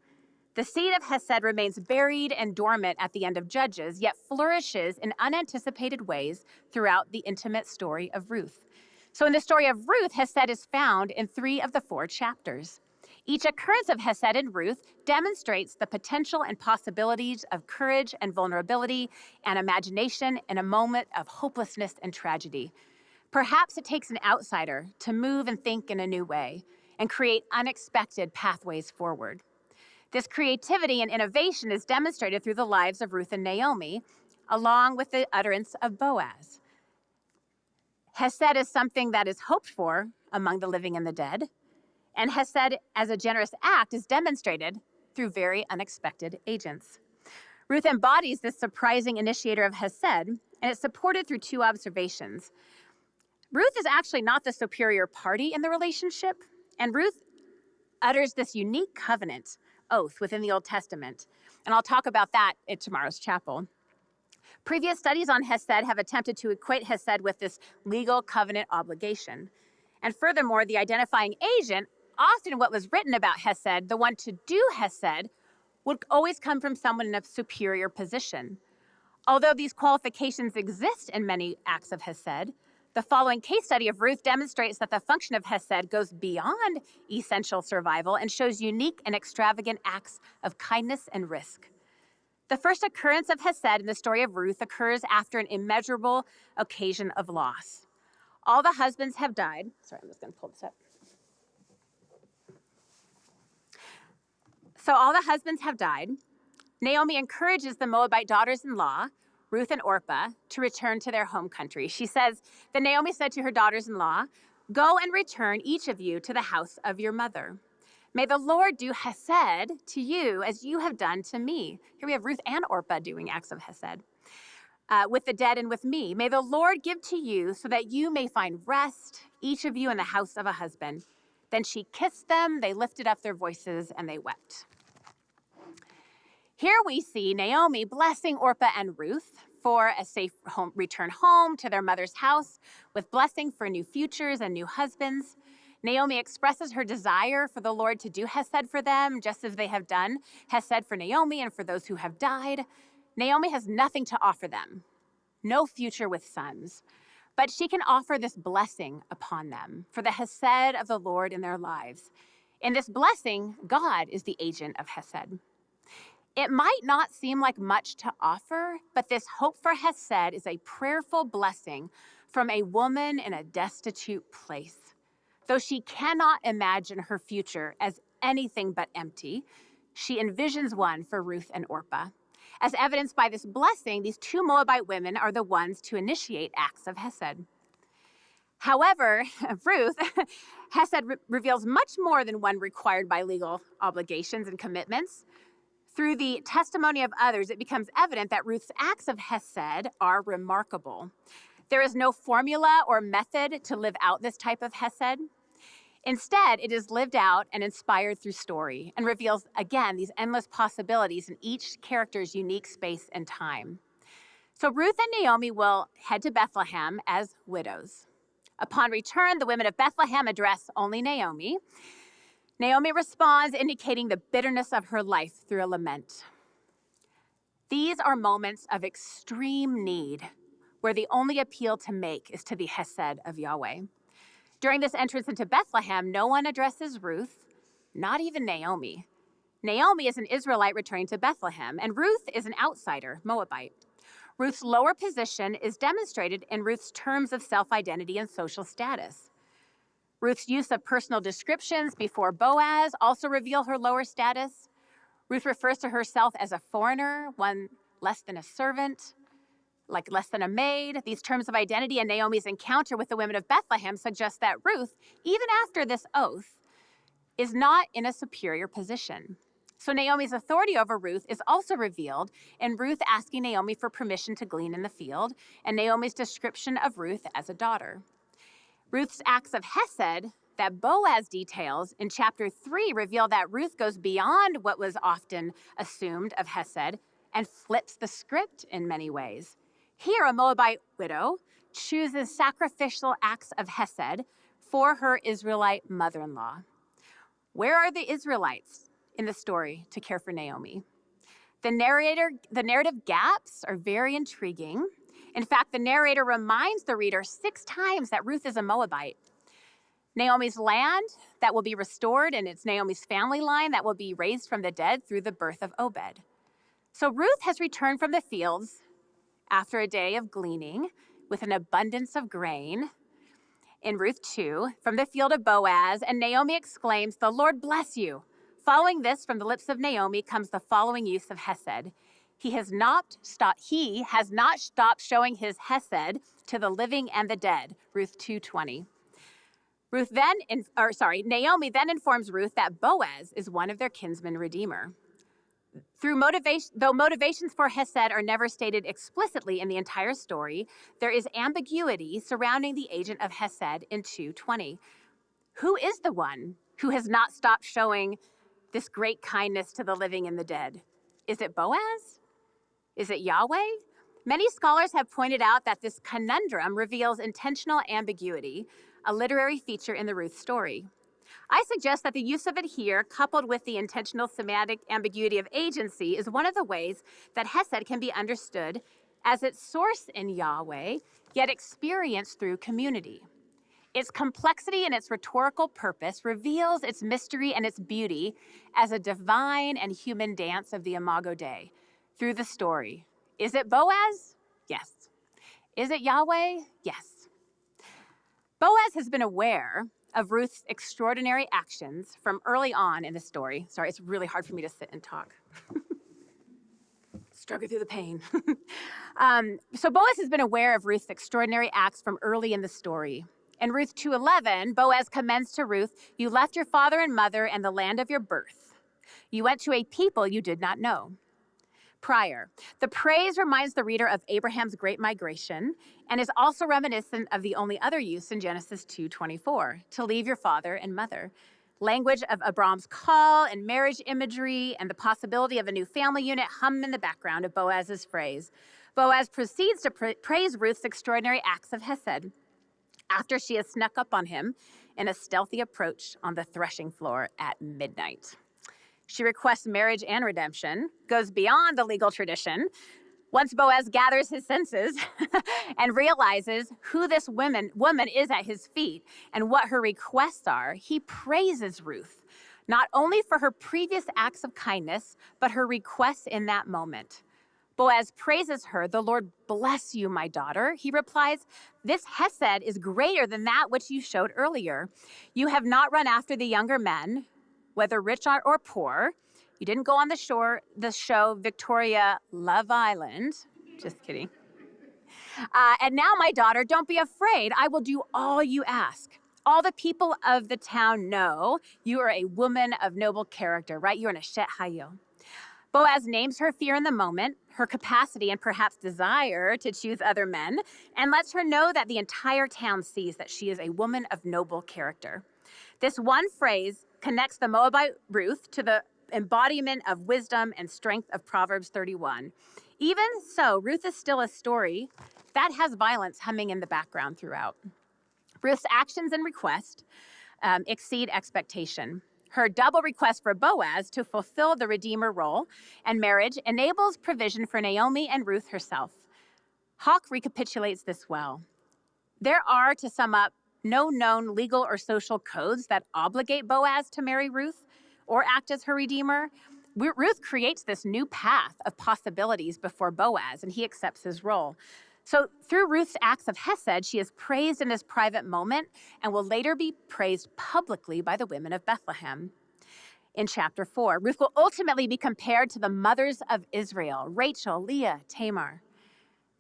The seed of Hesed remains buried and dormant at the end of Judges, yet flourishes in unanticipated ways throughout the intimate story of Ruth. So in the story of Ruth, Hesed is found in 3 of the 4 chapters. Each occurrence of Hesed in Ruth demonstrates the potential and possibilities of courage and vulnerability and imagination in a moment of hopelessness and tragedy. Perhaps it takes an outsider to move and think in a new way and create unexpected pathways forward. This creativity and innovation is demonstrated through the lives of Ruth and Naomi, along with the utterance of Boaz. Hesed is something that is hoped for among the living and the dead, and Hesed as a generous act is demonstrated through very unexpected agents. Ruth embodies this surprising initiator of Hesed, and it's supported through 2 observations. Ruth is actually not the superior party in the relationship, and Ruth utters this unique covenant oath within the Old Testament, and I'll talk about that at tomorrow's chapel. Previous studies on Hesed have attempted to equate Hesed with this legal covenant obligation. And furthermore, the identifying agent, often what was written about Hesed, the one to do Hesed, would always come from someone in a superior position. Although these qualifications exist in many acts of Hesed, the following case study of Ruth demonstrates that the function of Hesed goes beyond essential survival and shows unique and extravagant acts of kindness and risk. The first occurrence of Hesed in the story of Ruth occurs after an immeasurable occasion of loss. All the husbands have died. Sorry, I'm just going to pull this up. So all the husbands have died. Naomi encourages the Moabite daughters-in-law, Ruth and Orpah, to return to their home country. She says, then Naomi said to her daughters-in-law, go and return each of you to the house of your mother. May the Lord do Hesed to you as you have done to me. Here we have Ruth and Orpah doing acts of Hesed. With the dead and with me. May the Lord give to you so that you may find rest, each of you in the house of a husband. Then she kissed them, they lifted up their voices, and they wept. Here we see Naomi blessing Orpah and Ruth for a safe return home to their mother's house with blessing for new futures and new husbands. Naomi expresses her desire for the Lord to do Hesed for them, just as they have done Hesed for Naomi and for those who have died. Naomi has nothing to offer them, no future with sons, but she can offer this blessing upon them for the Hesed of the Lord in their lives. In this blessing, God is the agent of Hesed. It might not seem like much to offer, but this hope for Hesed is a prayerful blessing from a woman in a destitute place. Though she cannot imagine her future as anything but empty, she envisions one for Ruth and Orpah. As evidenced by this blessing, these two Moabite women are the ones to initiate acts of Hesed. However, Ruth, Hesed reveals much more than one required by legal obligations and commitments. Through the testimony of others, it becomes evident that Ruth's acts of Hesed are remarkable. There is no formula or method to live out this type of Hesed. Instead, it is lived out and inspired through story and reveals, again, these endless possibilities in each character's unique space and time. So Ruth and Naomi will head to Bethlehem as widows. Upon return, the women of Bethlehem address only Naomi. Naomi responds, indicating the bitterness of her life through a lament. These are moments of extreme need, where the only appeal to make is to the Hesed of Yahweh. During this entrance into Bethlehem, no one addresses Ruth, not even Naomi. Naomi is an Israelite returning to Bethlehem, and Ruth is an outsider, Moabite. Ruth's lower position is demonstrated in Ruth's terms of self-identity and social status. Ruth's use of personal descriptions before Boaz also reveal her lower status. Ruth refers to herself as a foreigner, one less than a servant, like less than a maid. These terms of identity and Naomi's encounter with the women of Bethlehem suggest that Ruth, even after this oath, is not in a superior position. So Naomi's authority over Ruth is also revealed in Ruth asking Naomi for permission to glean in the field, and Naomi's description of Ruth as a daughter. Ruth's acts of Hesed that Boaz details in chapter 3 reveal that Ruth goes beyond what was often assumed of Hesed and flips the script in many ways. Here, a Moabite widow chooses sacrificial acts of Hesed for her Israelite mother-in-law. Where are the Israelites in the story to care for Naomi? The narrative gaps are very intriguing. In fact, the narrator reminds the reader 6 times that Ruth is a Moabite. Naomi's land that will be restored, and it's Naomi's family line that will be raised from the dead through the birth of Obed. So Ruth has returned from the fields after a day of gleaning with an abundance of grain. In Ruth 2, from the field of Boaz, and Naomi exclaims, "The Lord bless you." Following this, from the lips of Naomi comes the following use of Hesed. He has not stopped showing his Hesed to the living and the dead, Ruth 2:20. Naomi then informs Ruth that Boaz is one of their kinsman redeemer. Though motivations for Hesed are never stated explicitly in the entire story, there is ambiguity surrounding the agent of Hesed in 2:20. Who is the one who has not stopped showing this great kindness to the living and the dead? Is it Boaz? Is it Yahweh? Many scholars have pointed out that this conundrum reveals intentional ambiguity, a literary feature in the Ruth story. I suggest that the use of it here, coupled with the intentional semantic ambiguity of agency, is one of the ways that Hesed can be understood as its source in Yahweh, yet experienced through community. Its complexity and its rhetorical purpose reveals its mystery and its beauty as a divine and human dance of the Imago Dei through the story. Is it Boaz? Yes. Is it Yahweh? Yes. Boaz has been aware of Ruth's extraordinary actions from early on in the story. Sorry, it's really hard for me to sit and talk. Let's struggle through the pain. So Boaz has been aware of Ruth's extraordinary acts from early in the story. In Ruth 2:11, Boaz commends to Ruth, "You left your father and mother and the land of your birth. You went to a people you did not know." Prior. The praise reminds the reader of Abraham's great migration and is also reminiscent of the only other use in Genesis 2:24, to leave your father and mother. Language of Abram's call and marriage imagery and the possibility of a new family unit hum in the background of Boaz's phrase. Boaz proceeds to praise Ruth's extraordinary acts of Hesed after she has snuck up on him in a stealthy approach on the threshing floor at midnight. She requests marriage and redemption, goes beyond the legal tradition. Once Boaz gathers his senses and realizes who this woman is at his feet and what her requests are, he praises Ruth, not only for her previous acts of kindness, but her requests in that moment. Boaz praises her, "The Lord bless you, my daughter." He replies, "This Hesed is greater than that which you showed earlier. You have not run after the younger men, whether rich or poor. You didn't go on the show Victoria Love Island." Just kidding. "And now, my daughter, don't be afraid. I will do all you ask. All the people of the town know you are a woman of noble character," right? You're an Eshet Hayo. Boaz names her fear in the moment, her capacity and perhaps desire to choose other men, and lets her know that the entire town sees that she is a woman of noble character. This one phrase connects the Moabite Ruth to the embodiment of wisdom and strength of Proverbs 31. Even so, Ruth is still a story that has violence humming in the background throughout. Ruth's actions and requests exceed expectation. Her double request for Boaz to fulfill the Redeemer role and marriage enables provision for Naomi and Ruth herself. Hawk recapitulates this well. There are, to sum up, no known legal or social codes that obligate Boaz to marry Ruth or act as her redeemer. Ruth creates this new path of possibilities before Boaz, and he accepts his role. So through Ruth's acts of Hesed, she is praised in this private moment and will later be praised publicly by the women of Bethlehem. In chapter 4, Ruth will ultimately be compared to the mothers of Israel, Rachel, Leah, Tamar.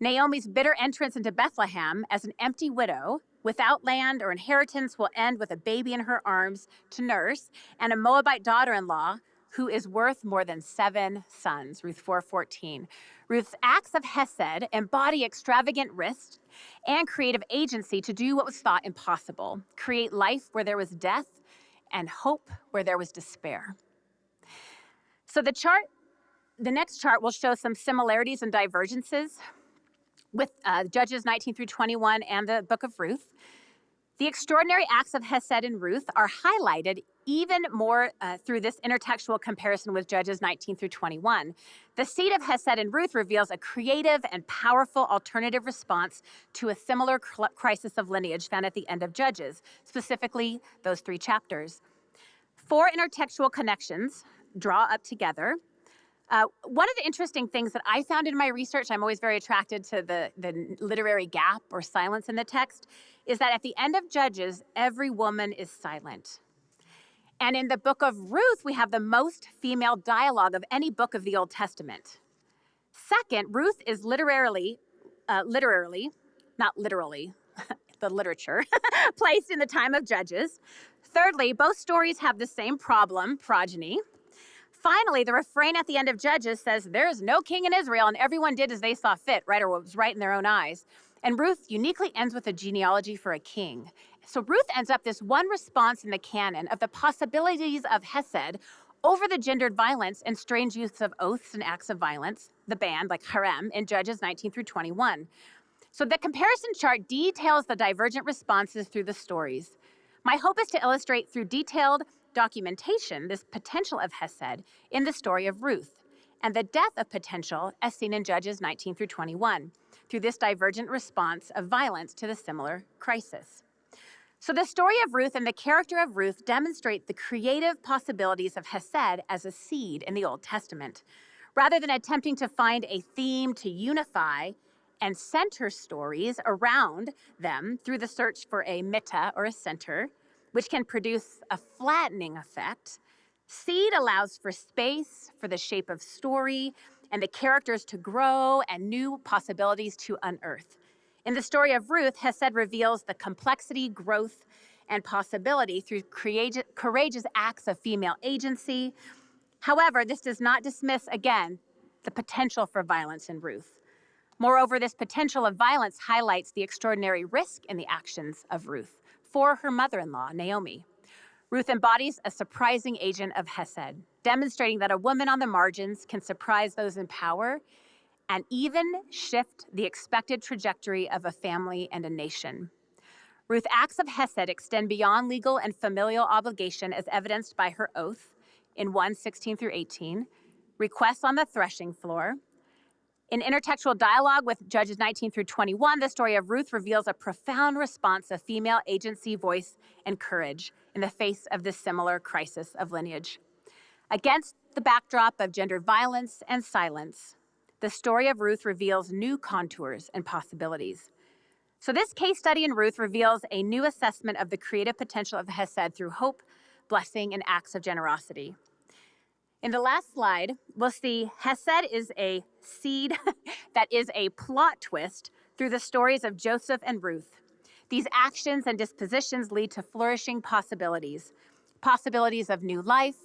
Naomi's bitter entrance into Bethlehem as an empty widow without land or inheritance will end with a baby in her arms to nurse and a Moabite daughter-in-law who is worth more than 7 sons, Ruth 4:14. Ruth's acts of Hesed embody extravagant risk and creative agency to do what was thought impossible, create life where there was death and hope where there was despair. So the next chart will show some similarities and divergences with Judges 19 through 21 and the book of Ruth. The extraordinary acts of Hesed in Ruth are highlighted even more through this intertextual comparison with Judges 19 through 21. The seed of Hesed in Ruth reveals a creative and powerful alternative response to a similar crisis of lineage found at the end of Judges, specifically those 3 chapters. 4 intertextual connections draw up together. One of the interesting things that I found in my research, I'm always very attracted to the literary gap or silence in the text, is that at the end of Judges, every woman is silent. And in the book of Ruth, we have the most female dialogue of any book of the Old Testament. Second, Ruth is literally, not literally, the literature, placed in the time of Judges. Thirdly, both stories have the same problem, progeny. Finally, the refrain at the end of Judges says, "There is no king in Israel, and everyone did as they saw fit," right, or what was right in their own eyes. And Ruth uniquely ends with a genealogy for a king. So Ruth ends up this one response in the canon of the possibilities of Hesed over the gendered violence and strange use of oaths and acts of violence, the band, like harem, in Judges 19 through 21. So the comparison chart details the divergent responses through the stories. My hope is to illustrate through detailed documentation this potential of Hesed in the story of Ruth and the death of potential as seen in Judges 19 through 21 through this divergent response of violence to the similar crisis. So the story of Ruth and the character of Ruth demonstrate the creative possibilities of Hesed as a seed in the Old Testament. Rather than attempting to find a theme to unify and center stories around them through the search for a meta or a center, which can produce a flattening effect, seed allows for space, for the shape of story, and the characters to grow and new possibilities to unearth. In the story of Ruth, Hesed reveals the complexity, growth, and possibility through courageous acts of female agency. However, this does not dismiss, again, the potential for violence in Ruth. Moreover, this potential of violence highlights the extraordinary risk in the actions of Ruth for her mother-in-law, Naomi. Ruth embodies a surprising agent of Hesed, demonstrating that a woman on the margins can surprise those in power and even shift the expected trajectory of a family and a nation. Ruth's acts of Hesed extend beyond legal and familial obligation as evidenced by her oath in 1:16 through 18, requests on the threshing floor. In intertextual dialogue with Judges 19 through 21, the story of Ruth reveals a profound response of female agency, voice, and courage in the face of this similar crisis of lineage. Against the backdrop of gendered violence and silence, the story of Ruth reveals new contours and possibilities. So this case study in Ruth reveals a new assessment of the creative potential of Hesed through hope, blessing, and acts of generosity. In the last slide, we'll see Hesed is a seed that is a plot twist through the stories of Joseph and Ruth. These actions and dispositions lead to flourishing possibilities of new life,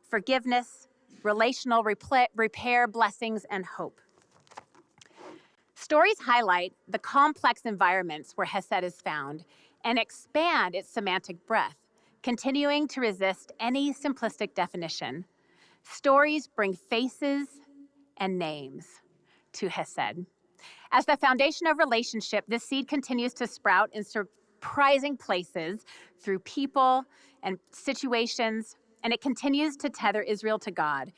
forgiveness, relational repair, blessings, and hope. Stories highlight the complex environments where Hesed is found and expand its semantic breadth, continuing to resist any simplistic definition. Stories bring faces and names to Hesed. As the foundation of relationship, this seed continues to sprout in surprising places through people and situations, and it continues to tether Israel to God.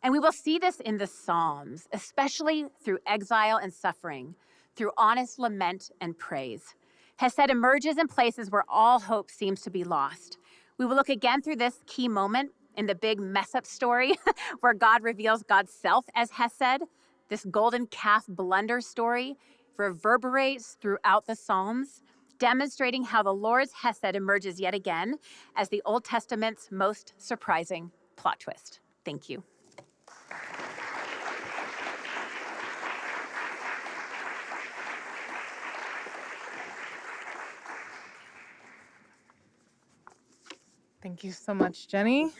And we will see this in the Psalms, especially through exile and suffering, through honest lament and praise. Hesed emerges in places where all hope seems to be lost. We will look again through this key moment in the big mess-up story where God reveals God's self as Hesed. This golden calf blunder story reverberates throughout the Psalms, demonstrating how the Lord's Hesed emerges yet again as the Old Testament's most surprising plot twist. Thank you. Thank you so much, Jenny.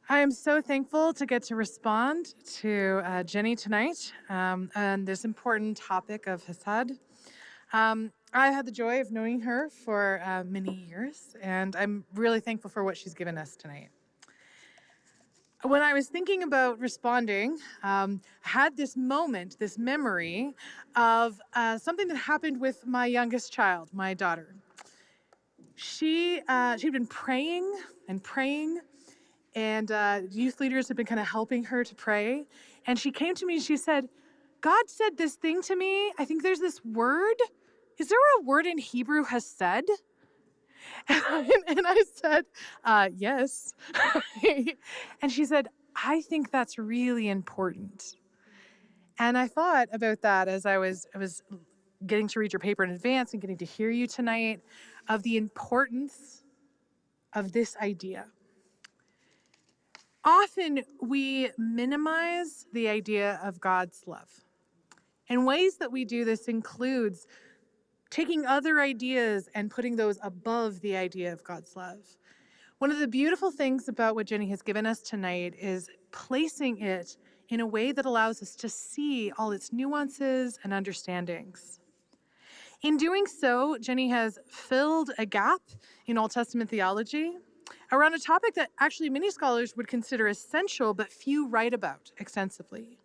I am so thankful to get to respond to Jenny tonight on this important topic of Hesed. I had the joy of knowing her for many years, and I'm really thankful for what she's given us tonight. When I was thinking about responding, I had this moment, this memory of something that happened with my youngest child, my daughter. She'd been praying, and youth leaders had been kind of helping her to pray. And she came to me and she said, God said this thing to me. I think there's this word. Is there a word in Hebrew, Hesed? And I said, yes. And she said, I think that's really important. And I thought about that as I was getting to read your paper in advance and getting to hear you tonight, of the importance of this idea. Often we minimize the idea of God's love. And ways that we do this includes taking other ideas and putting those above the idea of God's love. One of the beautiful things about what Jenny has given us tonight is placing it in a way that allows us to see all its nuances and understandings. In doing so, Jenny has filled a gap in Old Testament theology around a topic that actually many scholars would consider essential, but few write about extensively.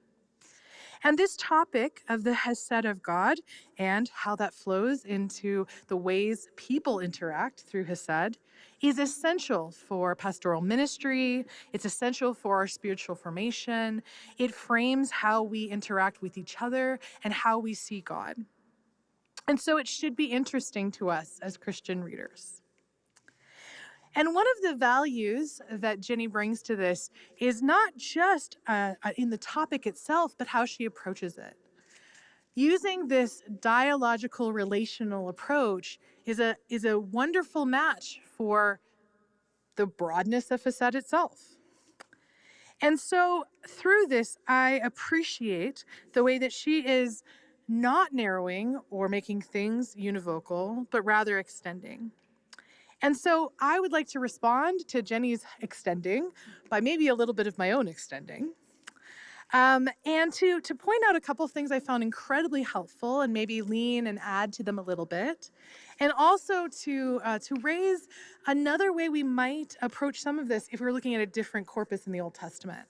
And this topic of the Hesed of God and how that flows into the ways people interact through Hesed is essential for pastoral ministry. It's essential for our spiritual formation. It frames how we interact with each other and how we see God. And so it should be interesting to us as Christian readers. And one of the values that Jenny brings to this is not just in the topic itself, but how she approaches it. Using this dialogical relational approach is a wonderful match for the broadness of Hesed itself. And so through this, I appreciate the way that she is not narrowing or making things univocal, but rather extending. And so I would like to respond to Jenny's extending by maybe a little bit of my own extending. And to point out a couple of things I found incredibly helpful and maybe lean and add to them a little bit. And also to raise another way we might approach some of this if we're looking at a different corpus in the Old Testament.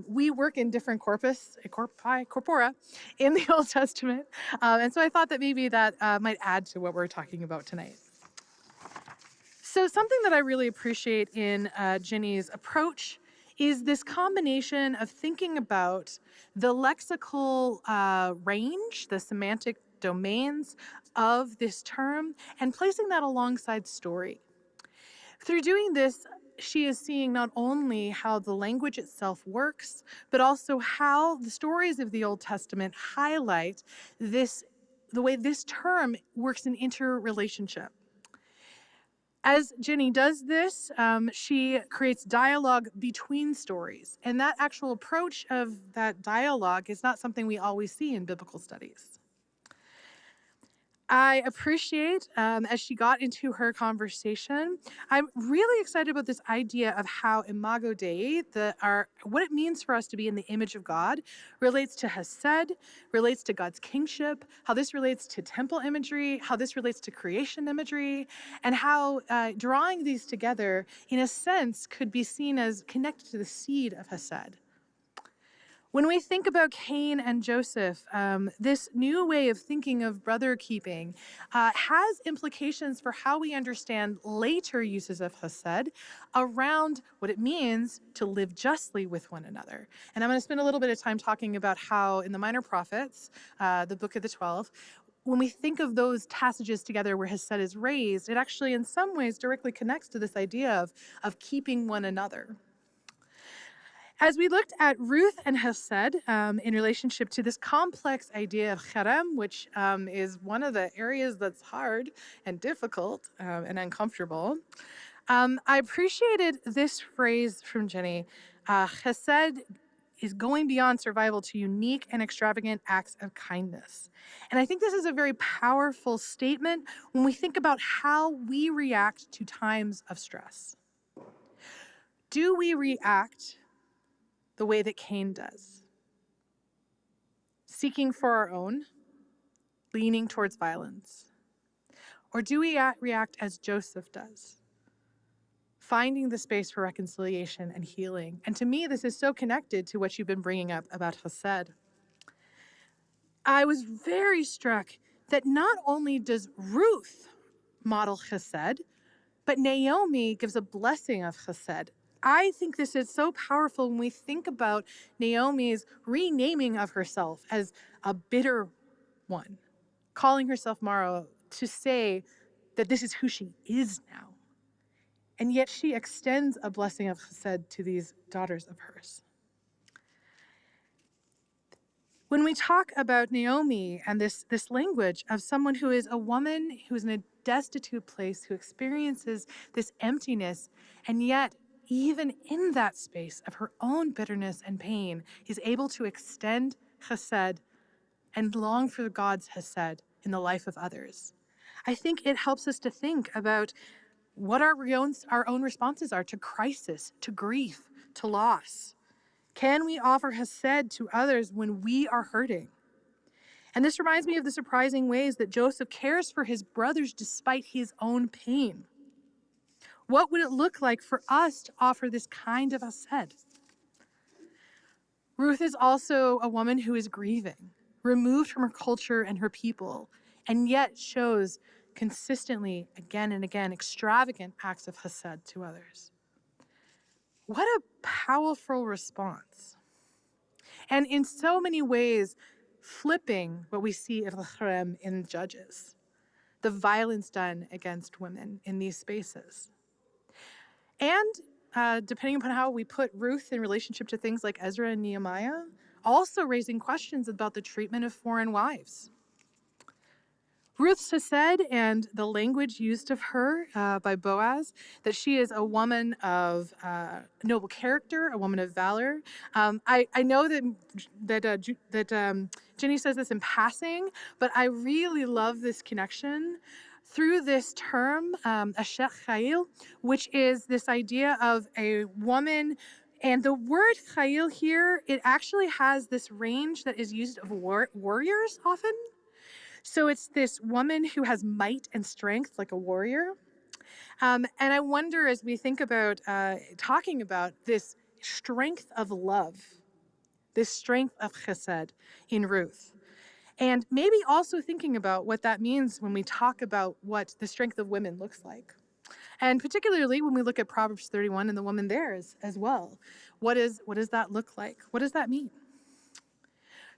We work in different corpora in the Old Testament. And so I thought that maybe that might add to what we're talking about tonight. So something that I really appreciate in Jenny's approach is this combination of thinking about the lexical range, the semantic domains of this term, and placing that alongside story. Through doing this, she is seeing not only how the language itself works, but also how the stories of the Old Testament highlight the way this term works in interrelationship. As Jenny does this, she creates dialogue between stories. And that actual approach of that dialogue is not something we always see in biblical studies. I appreciate, as she got into her conversation, I'm really excited about this idea of how Imago Dei, what it means for us to be in the image of God, relates to Hesed, relates to God's kingship, how this relates to temple imagery, how this relates to creation imagery, and how drawing these together, in a sense, could be seen as connected to the seed of Hesed. When we think about Cain and Joseph, this new way of thinking of brother keeping has implications for how we understand later uses of Hesed around what it means to live justly with one another. And I'm going to spend a little bit of time talking about how in the Minor Prophets, the book of the 12, when we think of those passages together where Hesed is raised, it actually in some ways directly connects to this idea of keeping one another. As we looked at Ruth and Hesed in relationship to this complex idea of cherem, which is one of the areas that's hard and difficult and uncomfortable, I appreciated this phrase from Jenny. Hesed is going beyond survival to unique and extravagant acts of kindness. And I think this is a very powerful statement when we think about how we react to times of stress. Do we react the way that Cain does? Seeking for our own, leaning towards violence? Or do we react as Joseph does? Finding the space for reconciliation and healing. And to me, this is so connected to what you've been bringing up about Hesed. I was very struck that not only does Ruth model Hesed, but Naomi gives a blessing of Hesed. I think this is so powerful when we think about Naomi's renaming of herself as a bitter one, calling herself Mara to say that this is who she is now. And yet she extends a blessing of Hesed to these daughters of hers. When we talk about Naomi and this language of someone who is a woman who is in a destitute place, who experiences this emptiness, and yet even in that space of her own bitterness and pain, is able to extend Hesed and long for God's Hesed in the life of others. I think it helps us to think about what our own responses are to crisis, to grief, to loss. Can we offer Hesed to others when we are hurting? And this reminds me of the surprising ways that Joseph cares for his brothers despite his own pain. What would it look like for us to offer this kind of Hesed? Ruth is also a woman who is grieving, removed from her culture and her people, and yet shows consistently, again and again, extravagant acts of Hesed to others. What a powerful response. And in so many ways, flipping what we see of the cherem in Judges, the violence done against women in these spaces. And depending upon how we put Ruth in relationship to things like Ezra and Nehemiah, also raising questions about the treatment of foreign wives. Ruth's Hesed and the language used of her by Boaz, that she is a woman of noble character, a woman of valor. I know that Jenny says this in passing, but I really love this connection through this term, Asher Chayil, which is this idea of a woman. And the word Chayil here, it actually has this range that is used of warriors often. So it's this woman who has might and strength like a warrior. And I wonder, as we think about talking about this strength of love, this strength of chesed in Ruth, and maybe also thinking about what that means when we talk about what the strength of women looks like. And particularly when we look at Proverbs 31 and the woman there as well. What does that look like? What does that mean?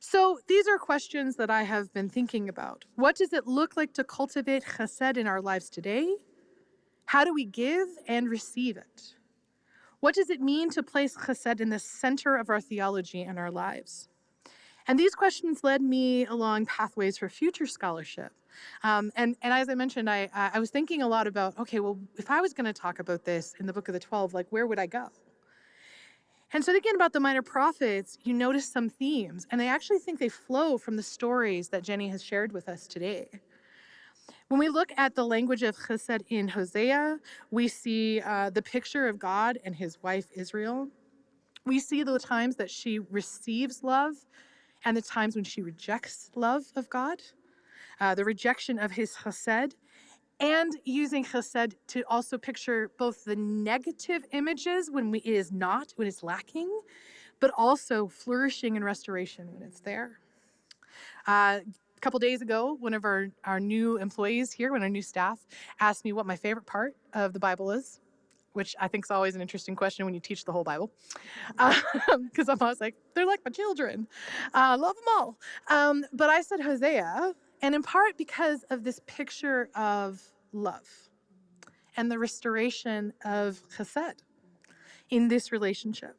So these are questions that I have been thinking about. What does it look like to cultivate chesed in our lives today? How do we give and receive it? What does it mean to place chesed in the center of our theology and our lives? And these questions led me along pathways for future scholarship. And as I mentioned, I was thinking a lot about, okay, well, if I was going to talk about this in the Book of the 12, like, where would I go? And so thinking about the minor prophets, you notice some themes, and I actually think they flow from the stories that Jenny has shared with us today. When we look at the language of chesed in Hosea, we see the picture of God and his wife Israel. We see the times that she receives love and the times when she rejects love of God, the rejection of his chesed, and using chesed to also picture both the negative images when it is not, when it's lacking, but also flourishing and restoration when it's there. A couple days ago, one of our new employees here, one of our new staff, asked me what my favorite part of the Bible is, which I think is always an interesting question when you teach the whole Bible. Because I'm always like, they're like my children. Love them all. But I said Hosea, and in part because of this picture of love and the restoration of chesed in this relationship.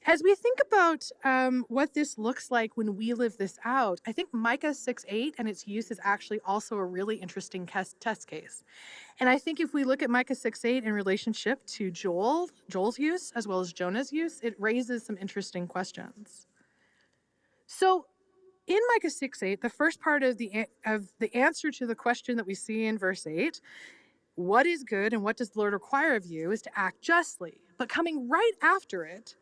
As we think about what this looks like when we live this out, I think Micah 6:8 and its use is actually also a really interesting test case. And I think if we look at Micah 6:8 in relationship to Joel's use, as well as Jonah's use, it raises some interesting questions. So in Micah 6:8, the first part of the answer to the question that we see in verse 8, what is good and what does the Lord require of you, is to act justly. But coming right after it,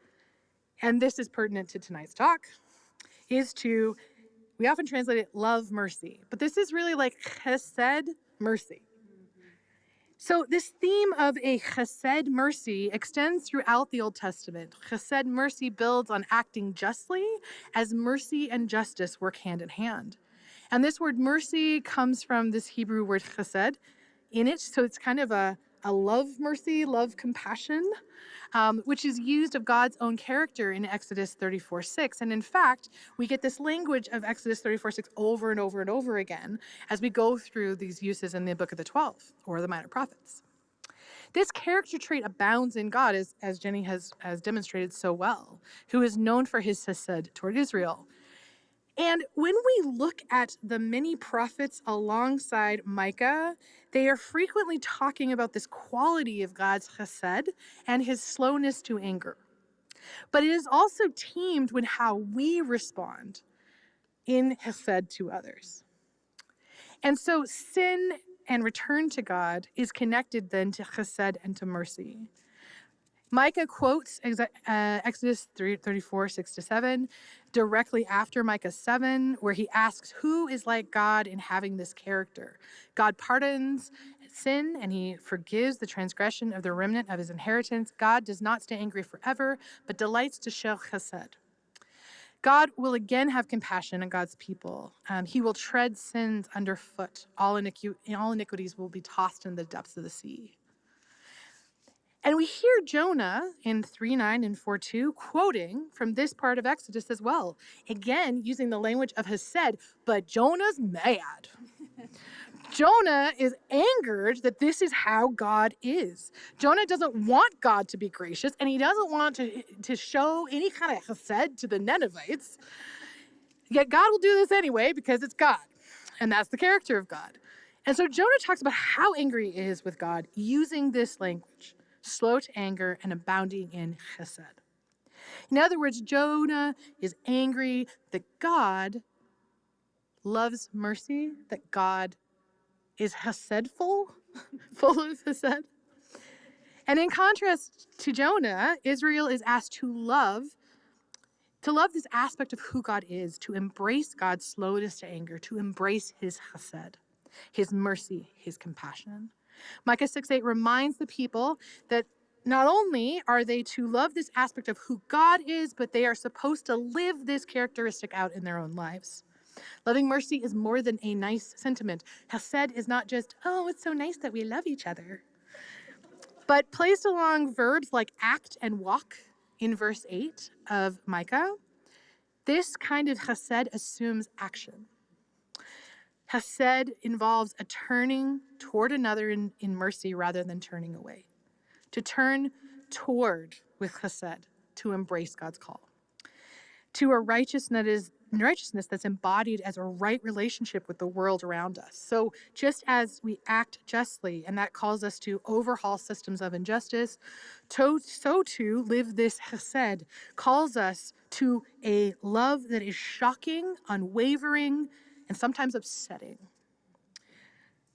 and this is pertinent to tonight's talk, is to, we often translate it love mercy, but this is really like chesed mercy. So this theme of a chesed mercy extends throughout the Old Testament. Chesed mercy builds on acting justly as mercy and justice work hand in hand. And this word mercy comes from this Hebrew word chesed in it. So it's kind of a love mercy, love compassion, which is used of God's own character in Exodus 34:6. And in fact, we get this language of Exodus 34:6 over and over and over again as we go through these uses in the Book of the 12 or the Minor Prophets. This character trait abounds in God, as Jenny has demonstrated so well, who is known for his hesed toward Israel. And when we look at the many prophets alongside Micah, they are frequently talking about this quality of God's chesed and his slowness to anger. But it is also teamed with how we respond in chesed to others. And so sin and return to God is connected then to chesed and to mercy. Micah quotes Exodus 34:6-7, directly after Micah 7, where he asks, who is like God in having this character? God pardons sin and he forgives the transgression of the remnant of his inheritance. God does not stay angry forever, but delights to show chesed. God will again have compassion on God's people. He will tread sins underfoot. All iniquities will be tossed in the depths of the sea. And we hear Jonah in 3:9 and 4:2 quoting from this part of Exodus as well. Again, using the language of Hesed, but Jonah's mad. Jonah is angered that this is how God is. Jonah doesn't want God to be gracious, and he doesn't want to show any kind of chesed to the Ninevites. Yet God will do this anyway because it's God. And that's the character of God. And so Jonah talks about how angry he is with God using this language, slow to anger and abounding in chesed. In other words, Jonah is angry that God loves mercy, that God is Hesedful, full of Hesed. And in contrast to Jonah, Israel is asked to love this aspect of who God is, to embrace God's slowness to anger, to embrace his Hesed, his mercy, his compassion. Micah 6:8 reminds the people that not only are they to love this aspect of who God is, but they are supposed to live this characteristic out in their own lives. Loving mercy is more than a nice sentiment. Hesed is not just, oh, it's so nice that we love each other. But placed along verbs like act and walk in verse 8 of Micah, this kind of chesed assumes action. Hesed involves a turning toward another in mercy rather than turning away. To turn toward with chesed, to embrace God's call. To a righteousness that's embodied as a right relationship with the world around us. So just as we act justly, and that calls us to overhaul systems of injustice, so to live this chesed calls us to a love that is shocking, unwavering, and sometimes upsetting.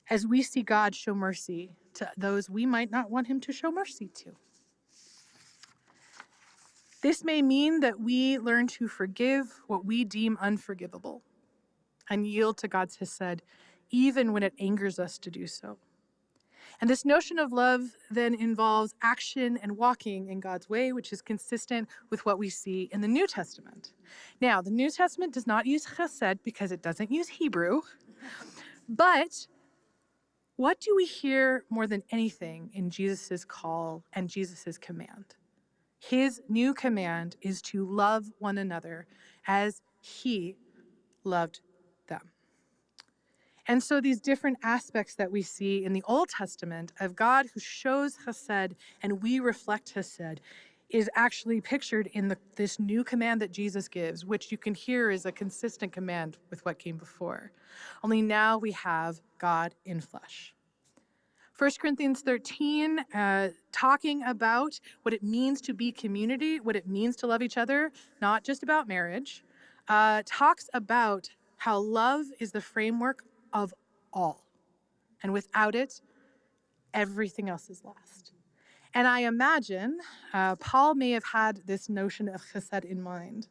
As we see God show mercy to those we might not want him to show mercy to. This may mean that we learn to forgive what we deem unforgivable and yield to God's Hesed, even when it angers us to do so. And this notion of love then involves action and walking in God's way, which is consistent with what we see in the New Testament. Now, the New Testament does not use Hesed because it doesn't use Hebrew, but what do we hear more than anything in Jesus' call and Jesus' command? His new command is to love one another as he loved them. And so these different aspects that we see in the Old Testament of God who shows Hesed and we reflect Hesed is actually pictured in this new command that Jesus gives, which you can hear is a consistent command with what came before. Only now we have God in flesh. 1 Corinthians 13, talking about what it means to be community, what it means to love each other, not just about marriage, talks about how love is the framework of all. And without it, everything else is lost. And I imagine Paul may have had this notion of chesed in mind.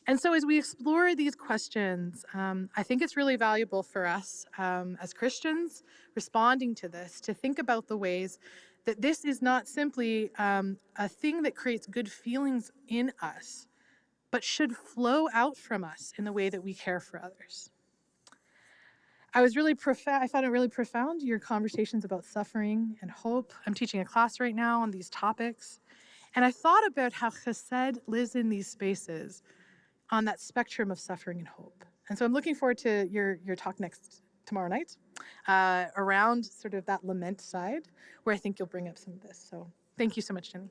And so as we explore these questions, I think it's really valuable for us as Christians responding to this to think about the ways that this is not simply a thing that creates good feelings in us, but should flow out from us in the way that we care for others. I found it really profound, your conversations about suffering and hope. I'm teaching a class right now on these topics. And I thought about how chesed lives in these spaces on that spectrum of suffering and hope. And so I'm looking forward to your talk tomorrow night around sort of that lament side, where I think you'll bring up some of this. So thank you so much, Jenny.